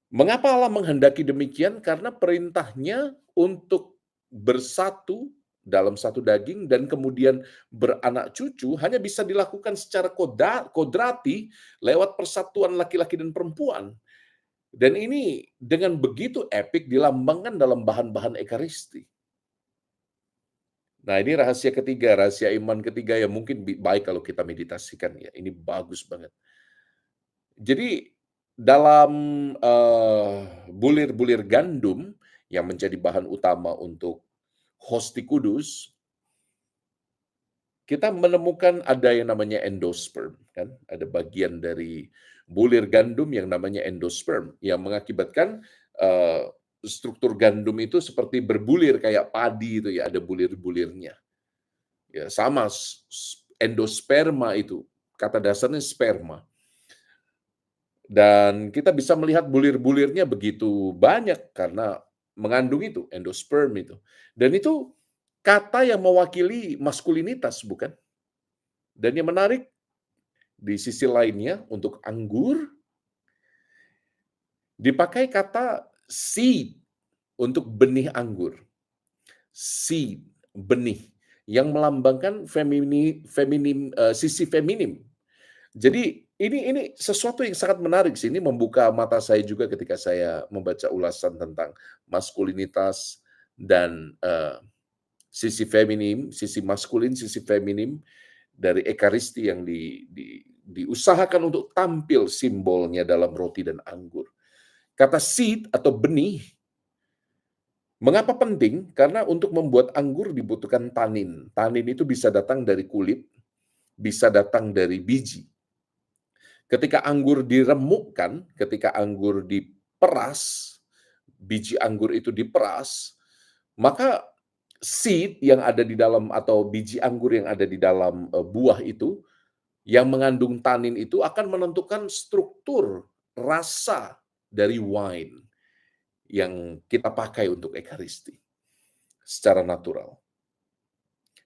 Mengapa Allah menghendaki demikian? Karena perintahnya untuk bersatu dalam satu daging dan kemudian beranak cucu hanya bisa dilakukan secara kodrati lewat persatuan laki-laki dan perempuan. Dan ini dengan begitu epik dilambangkan dalam bahan-bahan ekaristi. Nah, ini rahasia ketiga, rahasia iman ketiga yang mungkin baik kalau kita meditasikan ya. Ini bagus banget. Jadi dalam bulir-bulir gandum yang menjadi bahan utama untuk hosti kudus, kita menemukan ada yang namanya endosperm, kan? Ada bagian dari bulir gandum yang namanya endosperm yang mengakibatkan struktur gandum itu seperti berbulir kayak padi itu ya, ada bulir-bulirnya. Ya, sama endosperma itu, kata dasarnya sperma. Dan kita bisa melihat bulir-bulirnya begitu banyak karena mengandung itu, endosperm itu. Dan itu kata yang mewakili maskulinitas, bukan? Dan yang menarik, di sisi lainnya untuk anggur, dipakai kata seed untuk benih anggur. Seed, benih, yang melambangkan sisi feminim. Jadi ini sesuatu yang sangat menarik sih, ini membuka mata saya juga ketika saya membaca ulasan tentang maskulinitas dan sisi feminim, sisi maskulin, sisi feminim dari ekaristi yang diusahakan untuk tampil simbolnya dalam roti dan anggur. Kata seed atau benih, mengapa penting? Karena untuk membuat anggur dibutuhkan tanin. Tanin itu bisa datang dari kulit, bisa datang dari biji. Ketika anggur diremukkan, ketika anggur diperas, biji anggur itu diperas, maka seed yang ada di dalam atau biji anggur yang ada di dalam buah itu, yang mengandung tanin itu akan menentukan struktur rasa dari wine yang kita pakai untuk ekaristi secara natural.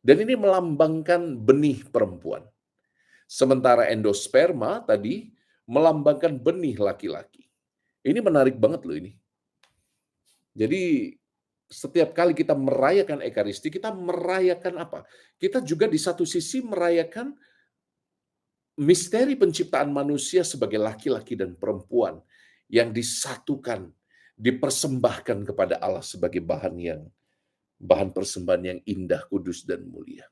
Dan ini melambangkan benih perempuan. Sementara endosperma tadi melambangkan benih laki-laki. Ini menarik banget loh ini. Jadi setiap kali kita merayakan ekaristi, kita merayakan apa? Kita juga di satu sisi merayakan misteri penciptaan manusia sebagai laki-laki dan perempuan yang disatukan, dipersembahkan kepada Allah sebagai bahan persembahan yang indah, kudus, dan mulia.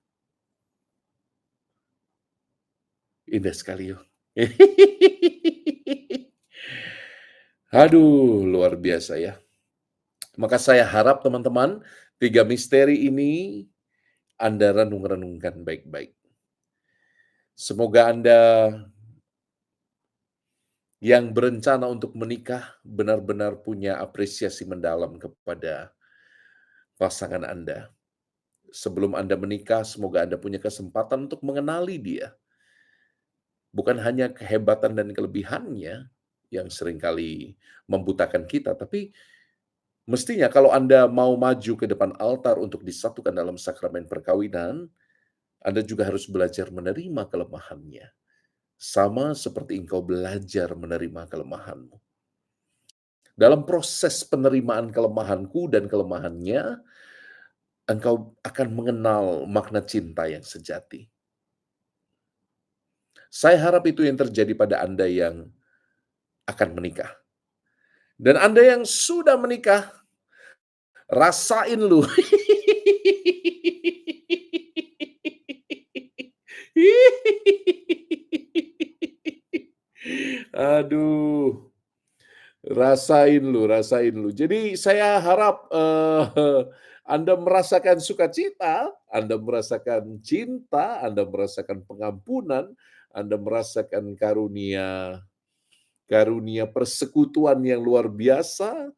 Indah sekali yuk. Aduh, luar biasa ya. Maka saya harap teman-teman, 3 misteri ini Anda renung-renungkan baik-baik. Semoga Anda yang berencana untuk menikah benar-benar punya apresiasi mendalam kepada pasangan Anda. Sebelum Anda menikah, semoga Anda punya kesempatan untuk mengenali dia. Bukan hanya kehebatan dan kelebihannya yang seringkali membutakan kita, tapi mestinya kalau Anda mau maju ke depan altar untuk disatukan dalam sakramen perkawinan, Anda juga harus belajar menerima kelemahannya. Sama seperti engkau belajar menerima kelemahanmu. Dalam proses penerimaan kelemahanku dan kelemahannya, engkau akan mengenal makna cinta yang sejati. Saya harap itu yang terjadi pada Anda yang akan menikah. Dan Anda yang sudah menikah, rasain lu. Aduh, rasain lu, rasain lu. Jadi saya harap Anda merasakan sukacita, Anda merasakan cinta, Anda merasakan pengampunan, Anda merasakan karunia persekutuan yang luar biasa,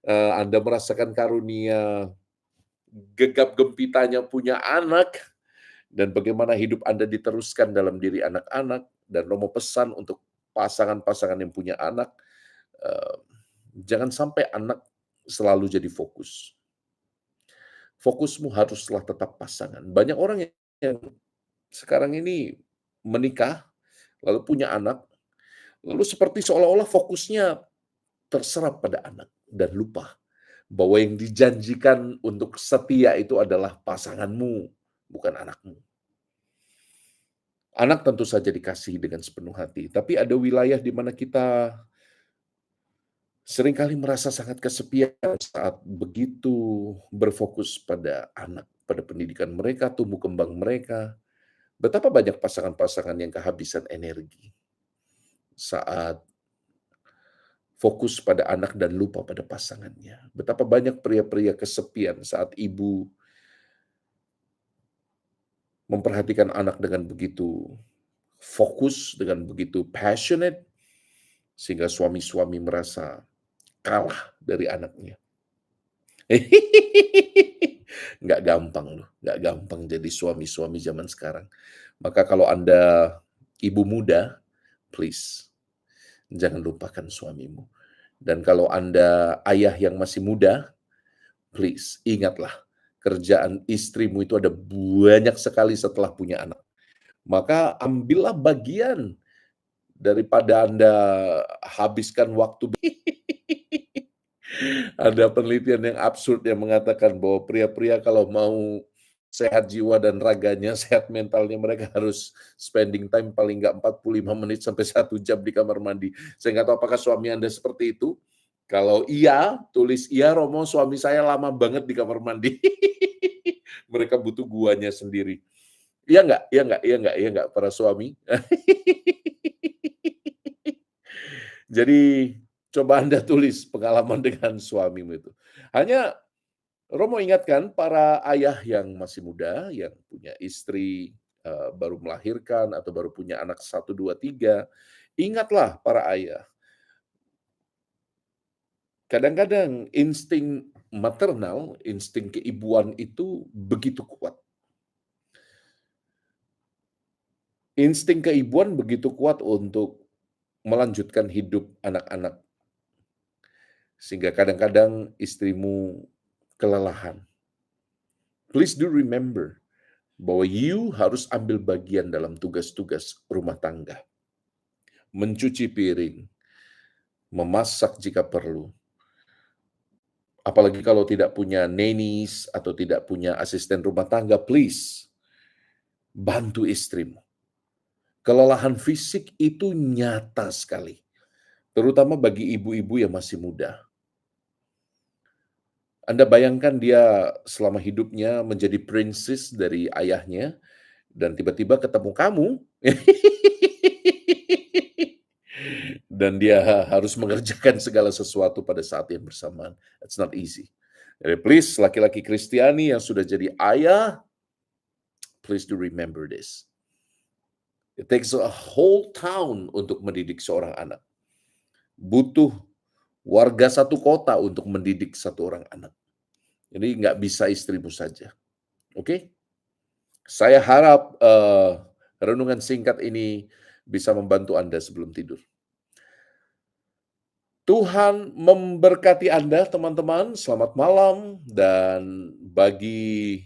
Anda merasakan karunia gegap gempitanya punya anak, dan bagaimana hidup Anda diteruskan dalam diri anak-anak, dan Romo pesan untuk pasangan-pasangan yang punya anak, jangan sampai anak selalu jadi fokus. Fokusmu haruslah tetap pasangan. Banyak orang yang sekarang ini menikah, lalu punya anak, lalu seperti seolah-olah fokusnya terserap pada anak, dan lupa bahwa yang dijanjikan untuk setia itu adalah pasanganmu, bukan anakmu. Anak tentu saja dikasihi dengan sepenuh hati, tapi ada wilayah di mana kita seringkali merasa sangat kesepian saat begitu berfokus pada anak, pada pendidikan mereka, tumbuh kembang mereka. Betapa banyak pasangan-pasangan yang kehabisan energi saat fokus pada anak dan lupa pada pasangannya. Betapa banyak pria-pria kesepian saat ibu memperhatikan anak dengan begitu fokus, dengan begitu passionate, sehingga suami-suami merasa kalah dari anaknya. Nggak gampang loh, nggak gampang jadi suami-suami zaman sekarang. Maka kalau Anda ibu muda, please, jangan lupakan suamimu. Dan kalau Anda ayah yang masih muda, please, ingatlah kerjaan istrimu itu ada banyak sekali setelah punya anak. Maka ambillah bagian daripada Anda habiskan waktu. Ada penelitian yang absurd yang mengatakan bahwa pria-pria kalau mau sehat jiwa dan raganya, sehat mentalnya, mereka harus spending time paling nggak 45 menit sampai 1 jam di kamar mandi. Saya nggak tahu apakah suami Anda seperti itu. Kalau iya, tulis iya Romo, suami saya lama banget di kamar mandi. Mereka butuh guanya sendiri. Iya nggak? Iya nggak? Iya nggak? Iya nggak para suami? Jadi coba Anda tulis pengalaman dengan suamimu itu. Hanya Romo ingatkan para ayah yang masih muda, yang punya istri, baru melahirkan atau baru punya anak 1, 2, 3, ingatlah para ayah, kadang-kadang insting maternal, insting keibuan itu begitu kuat. Insting keibuan begitu kuat untuk melanjutkan hidup anak-anak. Sehingga kadang-kadang istrimu kelelahan. Please do remember bahwa you harus ambil bagian dalam tugas-tugas rumah tangga. Mencuci piring, memasak jika perlu. Apalagi kalau tidak punya nannies atau tidak punya asisten rumah tangga, please bantu istrimu. Kelelahan fisik itu nyata sekali, terutama bagi ibu-ibu yang masih muda. Anda bayangkan dia selama hidupnya menjadi princess dari ayahnya, dan tiba-tiba ketemu kamu, dan dia harus mengerjakan segala sesuatu pada saat yang bersamaan. It's not easy. Jadi please, laki-laki Kristiani yang sudah jadi ayah, please do remember this. It takes a whole town untuk mendidik seorang anak. Butuh warga satu kota untuk mendidik satu orang anak. Jadi nggak bisa istrimu saja. Oke? Saya harap renungan singkat ini bisa membantu Anda sebelum tidur. Tuhan memberkati Anda, teman-teman. Selamat malam. Dan bagi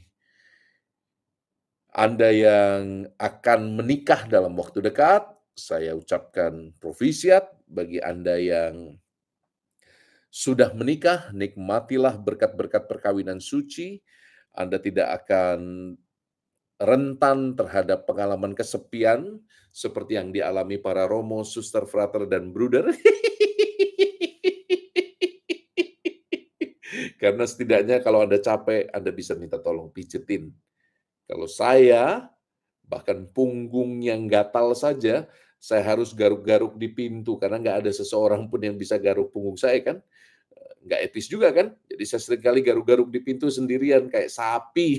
Anda yang akan menikah dalam waktu dekat, saya ucapkan profisiat. Bagi Anda yang sudah menikah, nikmatilah berkat-berkat perkawinan suci. Anda tidak akan rentan terhadap pengalaman kesepian seperti yang dialami para Romo, Suster, Frater, dan Bruder. Karena setidaknya kalau Anda capek, Anda bisa minta tolong pijetin. Kalau saya, bahkan punggung yang gatal saja, saya harus garuk-garuk di pintu, karena nggak ada seseorang pun yang bisa garuk punggung saya kan. Nggak etis juga kan. Jadi saya seringkali garuk-garuk di pintu sendirian, kayak sapi.